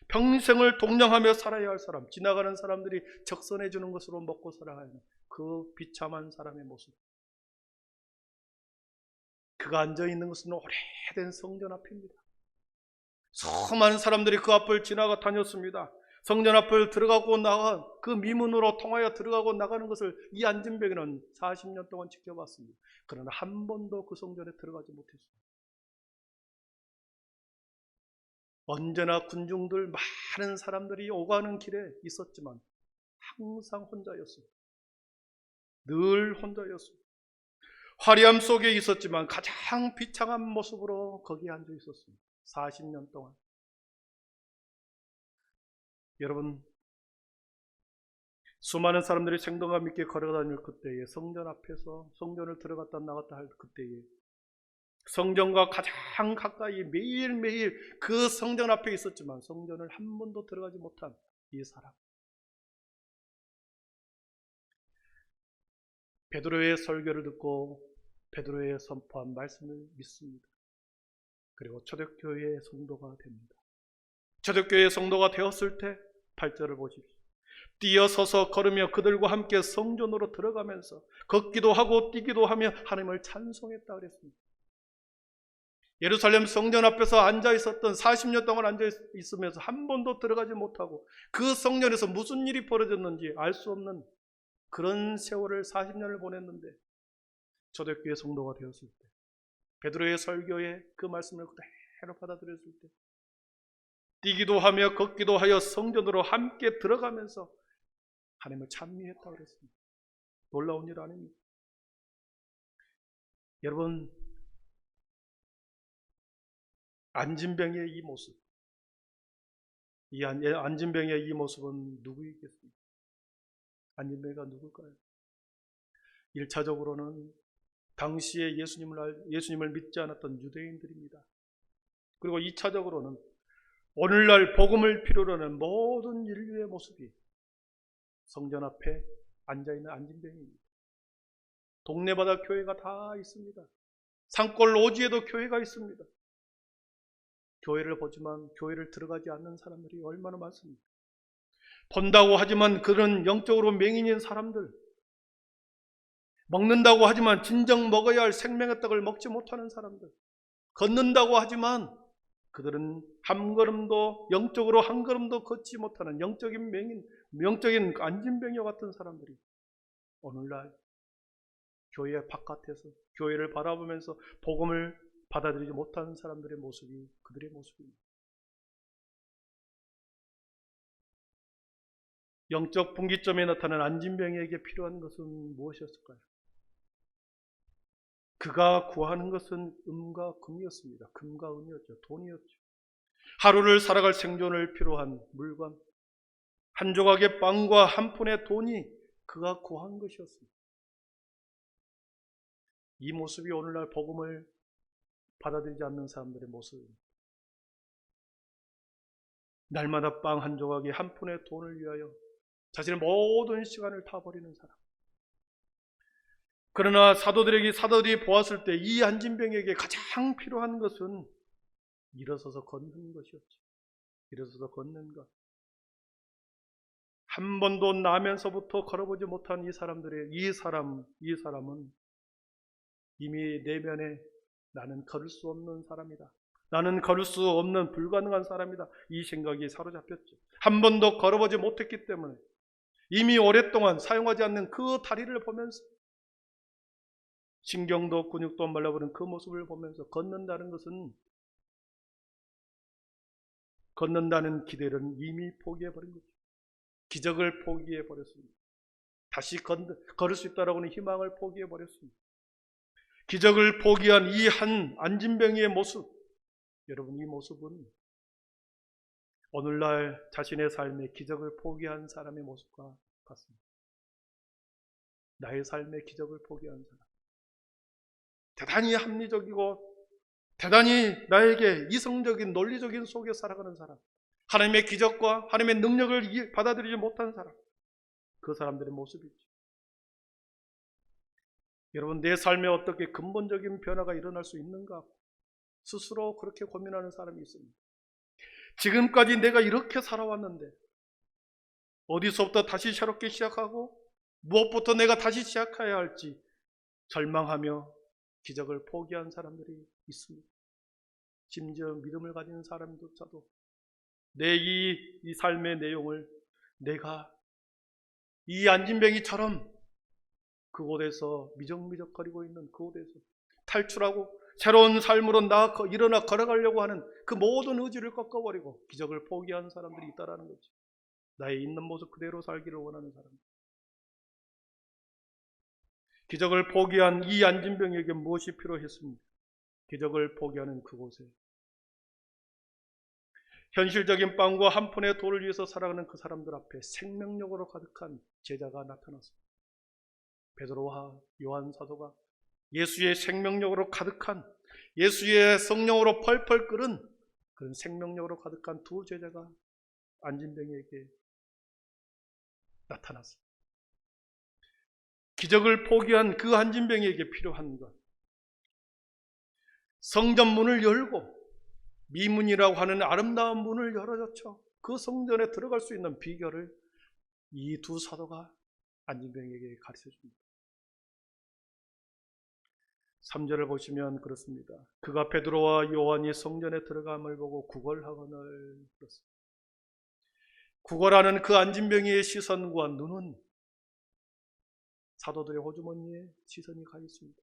[SPEAKER 1] 평생을 동냥하며 살아야 할 사람, 지나가는 사람들이 적선해 주는 것으로 먹고 살아야 하는 그 비참한 사람의 모습. 그가 앉아있는 것은 오래된 성전 앞입니다. 수많은 사람들이 그 앞을 지나가 다녔습니다. 성전 앞을 들어가고 나가 그 미문으로 통하여 들어가고 나가는 것을 이 안진뱅이는 40년 동안 지켜봤습니다. 그러나 한 번도 그 성전에 들어가지 못했습니다. 언제나 군중들 많은 사람들이 오가는 길에 있었지만 항상 혼자였습니다. 늘 혼자였습니다. 화려함 속에 있었지만 가장 비참한 모습으로 거기에 앉아 있었습니다. 40년 동안. 여러분, 수많은 사람들이 생동감 있게 걸어다닐 그때에, 성전 앞에서 성전을 들어갔다 나갔다 할 그때에, 성전과 가장 가까이 매일매일 그 성전 앞에 있었지만 성전을 한 번도 들어가지 못한 이 사람. 베드로의 설교를 듣고 베드로의 선포한 말씀을 믿습니다. 그리고 초대교회의 성도가 됩니다. 초대교회의 성도가 되었을 때 8절을 보십시오. 뛰어서서 걸으며 그들과 함께 성전으로 들어가면서 걷기도 하고 뛰기도 하며 하나님을 찬송했다 그랬습니다. 예루살렘 성전 앞에서 앉아 있었던 40년 동안 앉아 있으면서 한 번도 들어가지 못하고 그 성전에서 무슨 일이 벌어졌는지 알 수 없는 그런 세월을 40년을 보냈는데 초대교회 성도가 되었을 때, 베드로의 설교에 그 말씀을 그대로 받아들였을 때, 뛰기도 하며 걷기도 하여 성전으로 함께 들어가면서 하나님을 찬미했다고 그랬습니다. 놀라운 일 아닙니까? 여러분, 안진뱅이의 이 모습, 이 안진뱅이의 이 모습은 누구이겠습니까? 안진뱅이가 누굴까요? 1차적으로는 당시에 예수님을 믿지 않았던 유대인들입니다. 그리고 2차적으로는 오늘날 복음을 필요로 하는 모든 인류의 모습이 성전 앞에 앉아있는 안진뱅이입니다. 동네마다 교회가 다 있습니다. 산골 오지에도 교회가 있습니다. 교회를 보지만 교회를 들어가지 않는 사람들이 얼마나 많습니까? 본다고 하지만 그런 영적으로 맹인인 사람들, 먹는다고 하지만 진정 먹어야 할 생명의 떡을 먹지 못하는 사람들, 걷는다고 하지만 그들은 한 걸음도 영적으로 한 걸음도 걷지 못하는 영적인 맹인, 명적인 안진뱅이와 같은 사람들이 오늘날 교회 바깥에서 교회를 바라보면서 복음을 받아들이지 못하는 사람들의 모습이 그들의 모습입니다. 영적 분기점에 나타난 안진뱅이에게 필요한 것은 무엇이었을까요? 그가 구하는 것은 음과 금이었습니다. 금과 은이었죠. 돈이었죠. 하루를 살아갈 생존을 필요한 물건, 한 조각의 빵과 한 푼의 돈이 그가 구한 것이었습니다. 이 모습이 오늘날 복음을 받아들이지 않는 사람들의 모습입니다. 날마다 빵 한 조각에 한 푼의 돈을 위하여 자신의 모든 시간을 다 버리는 사람. 그러나 사도들이 보았을 때 이 안진병에게 가장 필요한 것은 일어서서 걷는 것이었죠. 일어서서 걷는 것. 한 번도 나면서부터 걸어보지 못한 이 사람은 이미 내면에 나는 걸을 수 없는 사람이다. 나는 걸을 수 없는 불가능한 사람이다. 이 생각이 사로잡혔죠. 한 번도 걸어보지 못했기 때문에 이미 오랫동안 사용하지 않는 그 다리를 보면서 신경도 근육도 말라버린 그 모습을 보면서 걷는다는 기대는 이미 포기해버린 거죠. 기적을 포기해버렸습니다. 다시 걸을 수 있다라고는 희망을 포기해버렸습니다. 기적을 포기한 이 한 안진병이의 모습, 여러분 이 모습은 오늘날 자신의 삶에 기적을 포기한 사람의 모습과 같습니다. 나의 삶에 기적을 포기한 사람, 대단히 합리적이고 대단히 나에게 이성적인 논리적인 속에 살아가는 사람, 하나님의 기적과 하나님의 능력을 받아들이지 못한 사람, 그 사람들의 모습이죠. 여러분 내 삶에 어떻게 근본적인 변화가 일어날 수 있는가 스스로 그렇게 고민하는 사람이 있습니다. 지금까지 내가 이렇게 살아왔는데 어디서부터 다시 새롭게 시작하고 무엇부터 내가 다시 시작해야 할지 절망하며 기적을 포기한 사람들이 있습니다. 심지어 믿음을 가진 사람조차도 내 이 삶의 내용을 내가 이 안진뱅이처럼 그곳에서 미적미적거리고 있는 그곳에서 탈출하고 새로운 삶으로 일어나 걸어가려고 하는 그 모든 의지를 꺾어버리고 기적을 포기한 사람들이 있다라는 거죠. 나의 있는 모습 그대로 살기를 원하는 사람. 기적을 포기한 이 안진병에게 무엇이 필요했습니까? 기적을 포기하는 그곳에 현실적인 빵과 한 푼의 돌을 위해서 살아가는 그 사람들 앞에 생명력으로 가득한 제자가 나타났습니다. 베드로와 요한 사도가 예수의 생명력으로 가득한, 예수의 성령으로 펄펄 끓은 그런 생명력으로 가득한 두 제자가 안진병에게 나타났습니다. 기적을 포기한 그 안진병에게 필요한 것, 성전 문을 열고 미문이라고 하는 아름다운 문을 열어줬죠. 그 성전에 들어갈 수 있는 비결을 이 두 사도가 안진병에게 가르쳐줍니다. 3절을 보시면 그렇습니다. 그가 베드로와 요한이 성전에 들어감을 보고 구걸하거늘 그렇습니다. 구걸하는 그 안진병이의 시선과 눈은 사도들의 호주머니에 시선이 가 있습니다.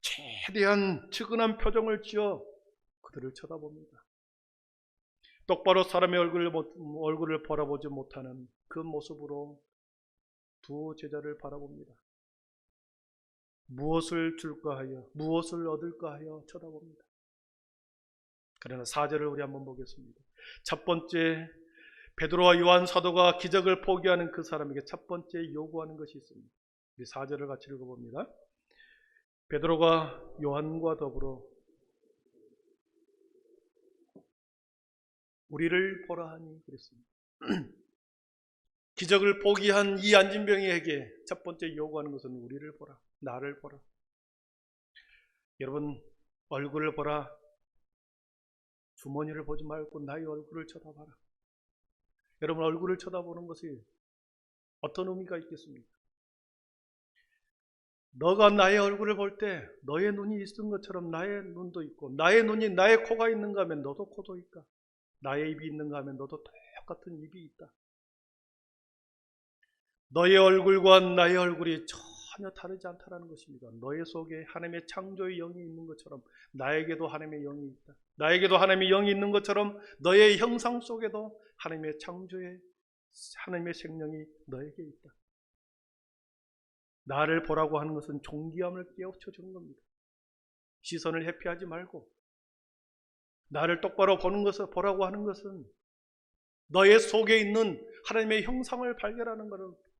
[SPEAKER 1] 최대한 측은한 표정을 지어 그들을 쳐다봅니다. 똑바로 사람의 얼굴을 바라보지 못하는 그 모습으로 두 제자를 바라봅니다. 무엇을 줄까 하여, 무엇을 얻을까 하여 쳐다봅니다. 그러나 4절을 우리 한번 보겠습니다. 첫 번째, 베드로와 요한 사도가 기적을 포기하는 그 사람에게 첫 번째 요구하는 것이 있습니다. 우리 4절을 같이 읽어봅니다. 베드로가 요한과 더불어 우리를 보라 하니 그랬습니다. 기적을 포기한 이 안진병이에게 첫 번째 요구하는 것은 우리를 보라, 나를 보라. 여러분 얼굴을 보라, 주머니를 보지 말고 나의 얼굴을 쳐다봐라. 여러분 얼굴을 쳐다보는 것이 어떤 의미가 있겠습니까? 너가 나의 얼굴을 볼 때 너의 눈이 있은 것처럼 나의 눈도 있고, 나의 눈이 나의 코가 있는가 하면 너도 코도 있다. 나의 입이 있는가 하면 너도 똑같은 입이 있다. 너의 얼굴과 나의 얼굴이 전혀 다르지 않다는 것입니다. 너의 속에 하나님의 창조의 영이 있는 것처럼 나에게도 하나님의 영이 있다. 나에게도 하나님의 영이 있는 것처럼 너의 형상 속에도 하나님의 창조의 하나님의 생명이 너에게 있다. 나를 보라고 하는 것은 존귀함을 깨우쳐 주는 겁니다. 시선을 회피하지 말고 나를 똑바로 보라고 하는 것은 너의 속에 있는 하나님의 형상을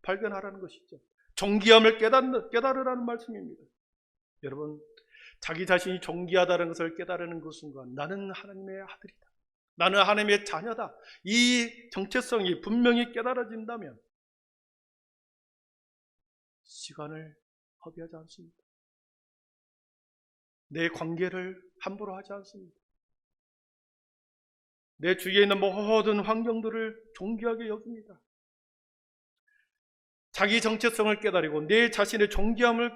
[SPEAKER 1] 발견하라는 것이죠. 존귀함을 깨달으라는 말씀입니다. 여러분, 자기 자신이 존귀하다는 것을 깨달으는 그 순간 나는 하나님의 아들이다. 나는 하나님의 자녀다. 이 정체성이 분명히 깨달아진다면 시간을 허비하지 않습니다. 내 관계를 함부로 하지 않습니다. 내 주위에 있는 모든 환경들을 존귀하게 여깁니다. 자기 정체성을 깨달이고 내 자신의 존귀함을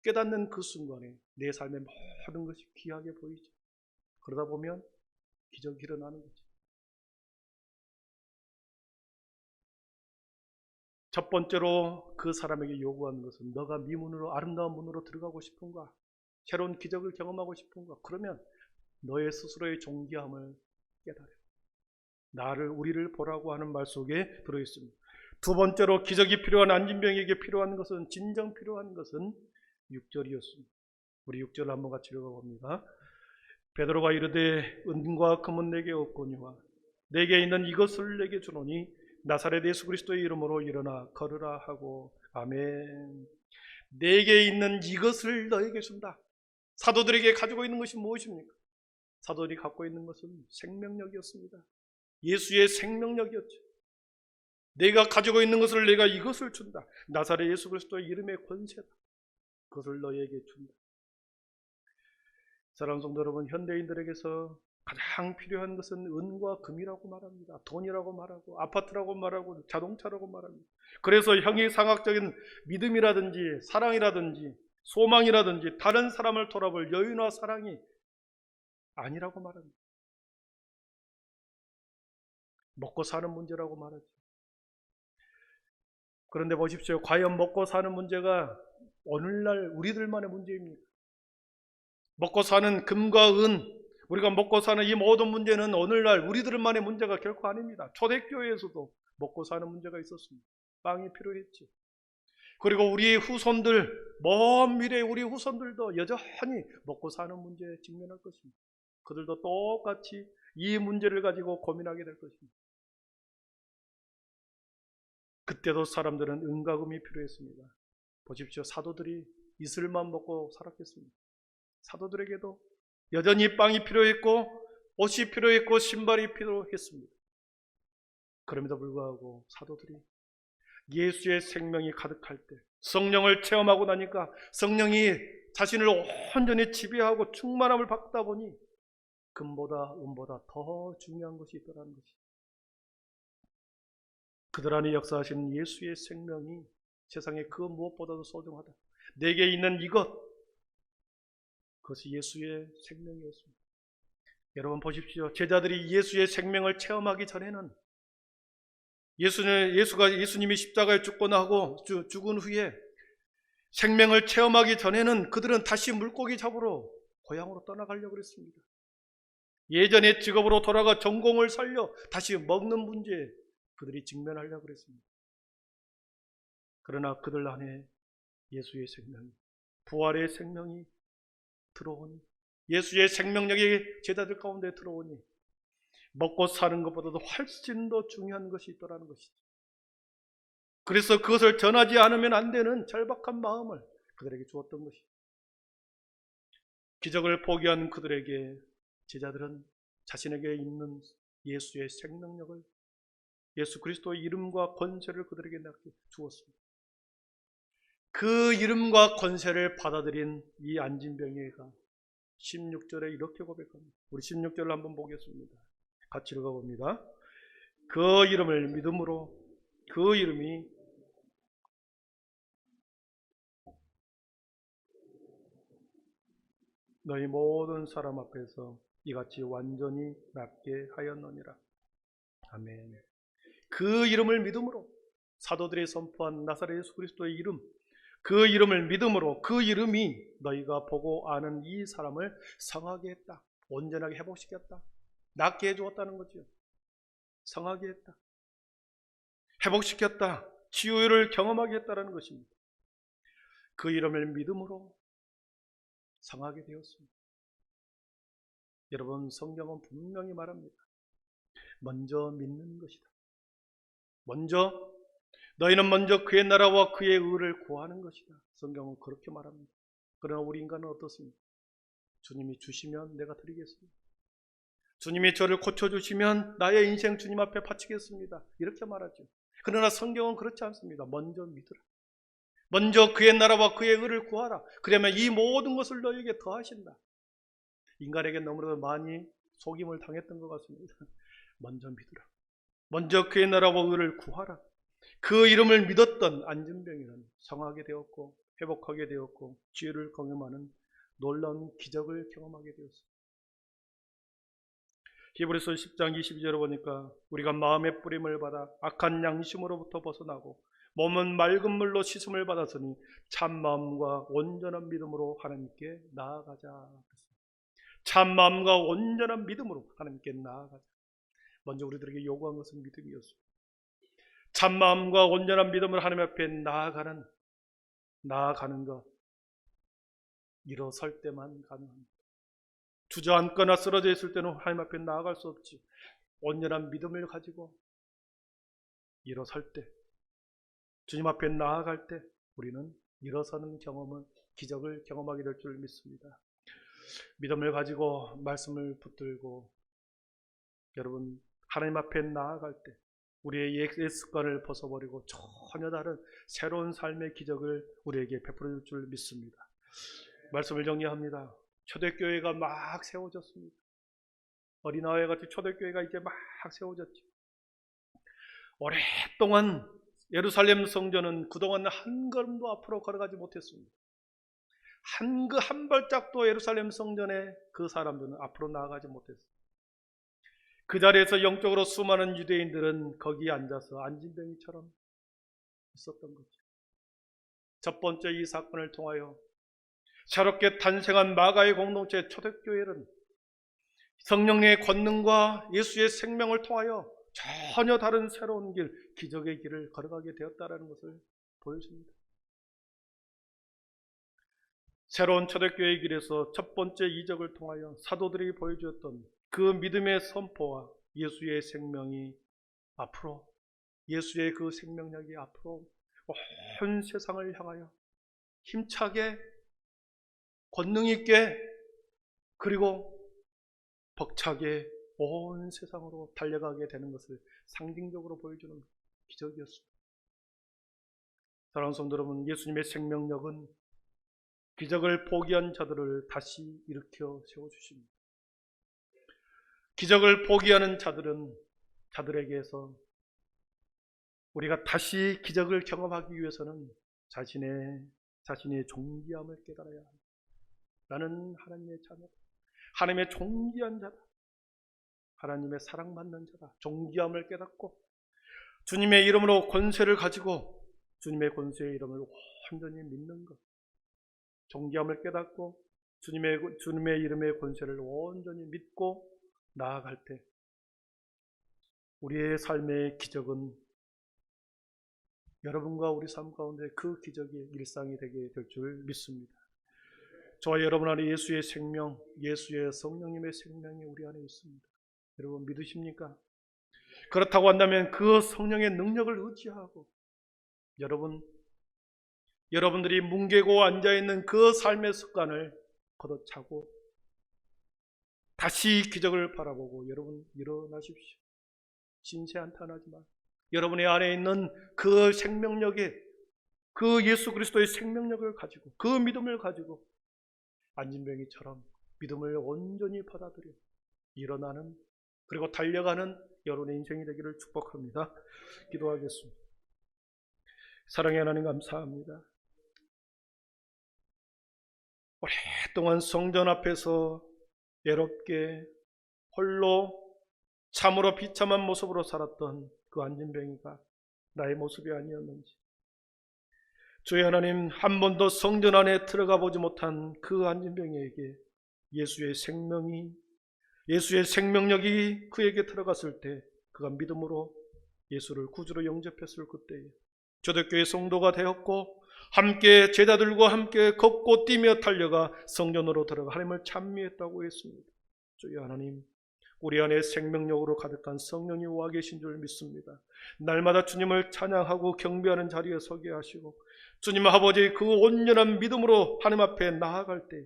[SPEAKER 1] 깨닫는 그 순간에 내 삶의 모든 것이 귀하게 보이죠. 그러다 보면 기적이 일어나는 거죠. 첫 번째로 그 사람에게 요구하는 것은 너가 미문으로 아름다운 문으로 들어가고 싶은가? 새로운 기적을 경험하고 싶은가? 그러면 너의 스스로의 존귀함을 깨달아. 우리를 보라고 하는 말 속에 들어있습니다. 두 번째로 기적이 필요한 안진병에게 필요한 것은 진정 필요한 것은 6절이었습니다. 우리 6절을 한번 같이 읽어봅니다. 베드로가 이르되 은과 금은 내게 없거니와 내게 있는 이것을 내게 주노니 나사렛 예수 그리스도의 이름으로 일어나 걸으라 하고 아멘. 내게 있는 이것을 너에게 준다. 사도들에게 가지고 있는 것이 무엇입니까? 사도들이 갖고 있는 것은 생명력이었습니다. 예수의 생명력이었죠. 내가 가지고 있는 것을 내가 이것을 준다. 나사렛 예수 그리스도의 이름의 권세다. 그것을 너에게 준다. 사랑하는 성도 여러분, 현대인들에게서 가장 필요한 것은 은과 금이라고 말합니다. 돈이라고 말하고 아파트라고 말하고 자동차라고 말합니다. 그래서 형이상학적인 믿음이라든지 사랑이라든지 소망이라든지 다른 사람을 돌아볼 여유나 사랑이 아니라고 말합니다. 먹고 사는 문제라고 말하죠. 그런데 보십시오. 과연 먹고 사는 문제가 오늘날 우리들만의 문제입니까? 먹고 사는 금과 은, 우리가 먹고 사는 이 모든 문제는 오늘날 우리들만의 문제가 결코 아닙니다. 초대교회에서도 먹고 사는 문제가 있었습니다. 빵이 필요했지. 그리고 우리의 후손들, 먼 미래의 우리 후손들도 여전히 먹고 사는 문제에 직면할 것입니다. 그들도 똑같이 이 문제를 가지고 고민하게 될 것입니다. 그때도 사람들은 은과 금이 필요했습니다. 보십시오. 사도들이 이슬만 먹고 살았겠습니다. 사도들에게도 여전히 빵이 필요했고 옷이 필요했고 신발이 필요했습니다. 그럼에도 불구하고 사도들이 예수의 생명이 가득할 때 성령을 체험하고 나니까 성령이 자신을 온전히 지배하고 충만함을 받다 보니 금보다 은보다 더 중요한 것이 있더라는 것이죠. 그들 안에 역사하신 예수의 생명이 세상에 그 무엇보다도 소중하다. 내게 있는 그것이 예수의 생명이었습니다. 여러분 보십시오. 제자들이 예수의 생명을 체험하기 전에는 예수님이 십자가에 죽은 후에 생명을 체험하기 전에는 그들은 다시 물고기 잡으러 고향으로 떠나가려고 그랬습니다. 예전의 직업으로 돌아가 전공을 살려 다시 먹는 문제에 그들이 직면하려고 그랬습니다. 그러나 그들 안에 예수의 생명이, 부활의 생명이 들어오니, 예수의 생명력이 제자들 가운데 들어오니 먹고 사는 것보다도 훨씬 더 중요한 것이 있더라는 것이죠. 그래서 그것을 전하지 않으면 안 되는 절박한 마음을 그들에게 주었던 것이죠. 기적을 포기한 그들에게 제자들은 자신에게 있는 예수의 생명력을, 예수 그리스도의 이름과 권세를 그들에게 주었습니다. 그 이름과 권세를 받아들인 이 안진병이가 16절에 이렇게 고백합니다. 우리 16절을 한번 보겠습니다. 같이 읽어봅니다. 그 이름을 믿음으로, 그 이름이 너희 모든 사람 앞에서 이같이 완전히 낫게 하였느니라. 아멘. 그 이름을 믿음으로, 사도들이 선포한 나사렛 예수 그리스도의 이름, 그 이름을 믿음으로 그 이름이 너희가 보고 아는 이 사람을 성하게 했다. 온전하게 회복시켰다. 낫게 해주었다는 거죠. 성하게 했다. 회복시켰다. 치유를 경험하게 했다는 것입니다. 그 이름을 믿음으로 성하게 되었습니다. 여러분, 성경은 분명히 말합니다. 먼저 믿는 것이다. 너희는 먼저 그의 나라와 그의 의를 구하는 것이다. 성경은 그렇게 말합니다. 그러나 우리 인간은 어떻습니까? 주님이 주시면 내가 드리겠습니다. 주님이 저를 고쳐주시면 나의 인생 주님 앞에 바치겠습니다. 이렇게 말하죠. 그러나 성경은 그렇지 않습니다. 먼저 믿으라. 먼저 그의 나라와 그의 의를 구하라. 그러면 이 모든 것을 너희에게 더하신다. 인간에게 너무나도 많이 속임을 당했던 것 같습니다. 먼저 믿으라. 먼저 그의 나라와 의를 구하라. 그 이름을 믿었던 안진병이는 성하게 되었고 회복하게 되었고 지혜를 경험하는 놀라운 기적을 경험하게 되었습니다. 히브리서 10장 22절을 보니까 우리가 마음의 뿌림을 받아 악한 양심으로부터 벗어나고 몸은 맑은 물로 씻음을 받았으니 참 마음과 온전한 믿음으로 하나님께 나아가자. 참 마음과 온전한 믿음으로 하나님께 나아가자. 먼저 우리들에게 요구한 것은 믿음이었습니다. 참 마음과 온전한 믿음으로 하나님 앞에 나아가는 것, 일어설 때만 가능합니다. 주저앉거나 쓰러져 있을 때는 하나님 앞에 나아갈 수 없지. 온전한 믿음을 가지고 일어설 때, 주님 앞에 나아갈 때 우리는 일어서는 경험은 기적을 경험하게 될 줄 믿습니다. 믿음을 가지고 말씀을 붙들고 여러분 하나님 앞에 나아갈 때 우리의 옛 습관을 벗어버리고 전혀 다른 새로운 삶의 기적을 우리에게 베풀어 줄 줄 믿습니다. 말씀을 정리합니다. 초대교회가 막 세워졌습니다. 어린아이와 같이 초대교회가 이제 막 세워졌죠. 오랫동안 예루살렘 성전은 그동안 한 걸음도 앞으로 걸어가지 못했습니다. 한 발짝도 예루살렘 성전에 그 사람들은 앞으로 나아가지 못했습니다. 그 자리에서 영적으로 수많은 유대인들은 거기에 앉아서 안진뱅이처럼 있었던 거죠. 첫 번째 이 사건을 통하여 새롭게 탄생한 마가의 공동체 초대교회는 성령의 권능과 예수의 생명을 통하여 전혀 다른 새로운 길, 기적의 길을 걸어가게 되었다는 것을 보여줍니다. 새로운 초대교회의 길에서 첫 번째 이적을 통하여 사도들이 보여주었던 그 믿음의 선포와 예수의 생명이 앞으로, 예수의 그 생명력이 앞으로 온 세상을 향하여 힘차게 권능 있게 그리고 벅차게 온 세상으로 달려가게 되는 것을 상징적으로 보여주는 기적이었습니다. 사랑하는 성도 여러분, 예수님의 생명력은 기적을 포기한 자들을 다시 일으켜 세워주십니다. 기적을 포기하는 자들에게서 우리가 다시 기적을 경험하기 위해서는 자신의 존귀함을 깨달아야 합니다. 나는 하나님의 자녀다. 하나님의 존귀한 자다. 하나님의 사랑받는 자다. 존귀함을 깨닫고 주님의 이름으로 권세를 가지고 주님의 권세의 이름을 완전히 믿는 것. 존귀함을 깨닫고 주님의 이름의 권세를 온전히 믿고 나아갈 때 우리의 삶의 기적은 여러분과 우리 삶 가운데 그 기적이 일상이 되게 될 줄 믿습니다. 저와 여러분 안에 예수의 생명, 예수의 성령님의 생명이 우리 안에 있습니다. 여러분 믿으십니까? 그렇다고 한다면 그 성령의 능력을 의지하고 여러분들이 뭉개고 앉아있는 그 삶의 습관을 걷어차고 다시 기적을 바라보고 여러분 일어나십시오. 신세 한탄하지 마. 여러분의 안에 있는 그 생명력에 그 예수 그리스도의 생명력을 가지고 그 믿음을 가지고 안진뱅이처럼 믿음을 온전히 받아들여 일어나는 그리고 달려가는 여러분의 인생이 되기를 축복합니다. 기도하겠습니다. 사랑의 하나님 감사합니다. 오랫동안 성전 앞에서 외롭게 홀로 참으로 비참한 모습으로 살았던 그 안진뱅이가 나의 모습이 아니었는지. 주의 하나님, 한 번도 성전 안에 들어가 보지 못한 그 안진병에게 예수의 생명력이 그에게 들어갔을 때 그가 믿음으로 예수를 구주로 영접했을 그때에 초대교회 성도가 되었고 함께 제자들과 함께 걷고 뛰며 달려가 성전으로 들어가 하나님을 찬미했다고 했습니다. 주의 하나님, 우리 안에 생명력으로 가득한 성령이 와 계신 줄 믿습니다. 날마다 주님을 찬양하고 경배하는 자리에 서게 하시고 주님 아버지의 그 온전한 믿음으로 하나님 앞에 나아갈 때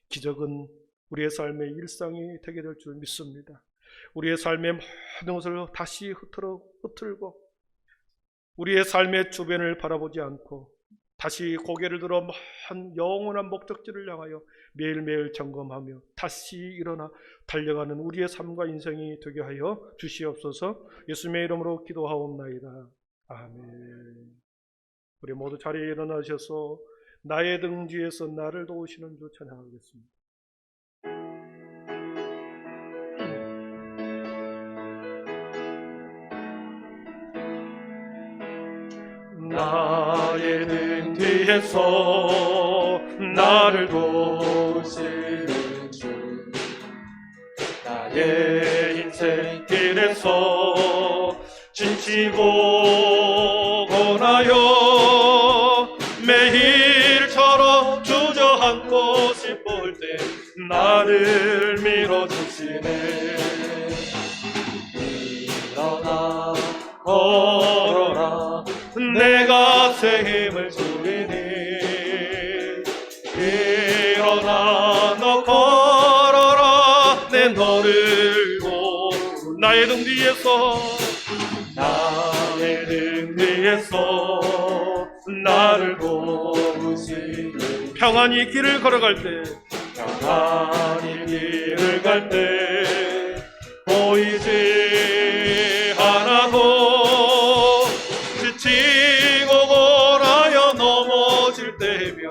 [SPEAKER 1] 기적은 우리의 삶의 일상이 되게 될 줄 믿습니다. 우리의 삶의 모든 것을 다시 흐트러고 우리의 삶의 주변을 바라보지 않고 다시 고개를 들어 먼 영원한 목적지를 향하여 매일매일 점검하며 다시 일어나 달려가는 우리의 삶과 인생이 되게 하여 주시옵소서. 예수님의 이름으로 기도하옵나이다. 아멘. 우리 모두 자리에 일어나셔서 나의 등 뒤에서 나를 도우시는 주 찬양하겠습니다. 나의 등 뒤에서 나를 도우시는 주, 나의 인생 길에서 지치고 고나여 매일처럼 주저앉고 싶을 때 나를 밀어주시네. 일어나 걸어라, 내가 새 힘을 주리니. 일어나 너 걸어라, 내 너를 고 나의 등 뒤에서 나를 도우시니. 평안히 길을 걸어갈 때 보이지 않아도 지치고 고라여 넘어질 때며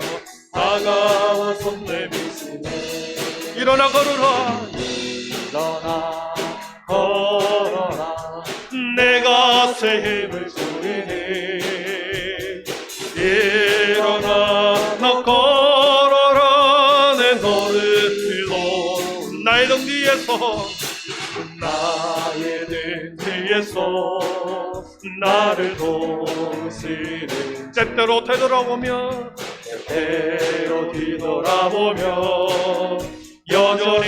[SPEAKER 1] 다가와 손 내미시네. 일어나 걸어라, 내가 새 힘을 주리니. 일어나 너 걸어라, 내 너를 나의 등 뒤에서 나를 도우시는. 때때로 뒤돌아보며 여전히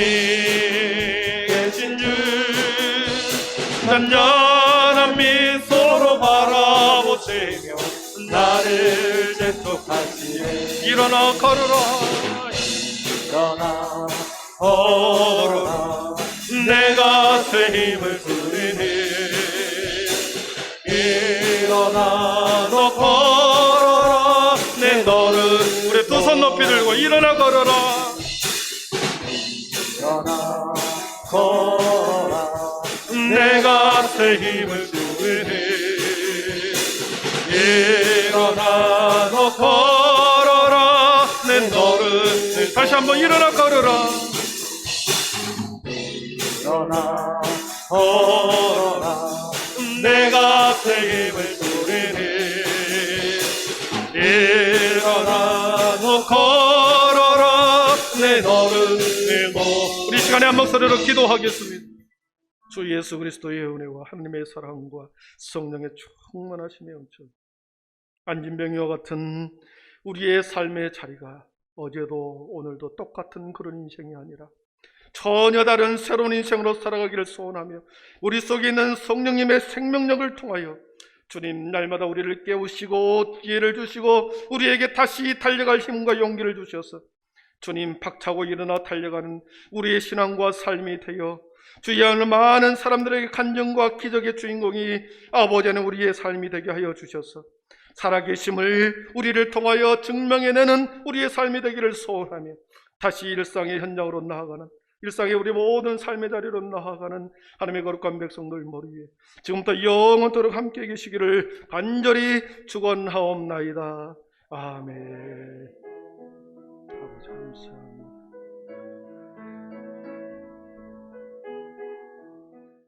[SPEAKER 1] 계신 주, 잔잔한 미소로 바라보시며 나를 재촉하시네. 일어나 걸어라, 내가 새 힘을 주리니. 일어나 너 걸어라, 내 너를. 우리 두 손 높이 들고 일어나 걸어라. 내가 새 힘을 주리니. 일어나 너 걸어라, 내 너를. 다시 한번 일어나 걸어라. 내가 새 힘을 주리니. 일어나 너 걸어라, 내 너를 들고. 우리 시간에 한 목소리로 기도하겠습니다. 주 예수 그리스도의 은혜와 하나님의 사랑과 성령의 충만하심의 영천, 안진병이와 같은 우리의 삶의 자리가 어제도 오늘도 똑같은 그런 인생이 아니라 전혀 다른 새로운 인생으로 살아가기를 소원하며 우리 속에 있는 성령님의 생명력을 통하여 주님 날마다 우리를 깨우시고 기회를 주시고 우리에게 다시 달려갈 힘과 용기를 주셔서 주님 박차고 일어나 달려가는 우리의 신앙과 삶이 되어 주의 안에 많은 사람들에게 간증과 기적의 주인공이 아버지는 우리의 삶이 되게 하여 주셔서 살아계심을 우리를 통하여 증명해내는 우리의 삶이 되기를 소원하며 다시 일상의 현장으로 나아가는, 일상의 우리 모든 삶의 자리로 나아가는 하나님의 거룩한 백성들 머리에 지금부터 영원토록 함께 계시기를 간절히 축원하옵나이다. 아멘. 아버지 감사합니다.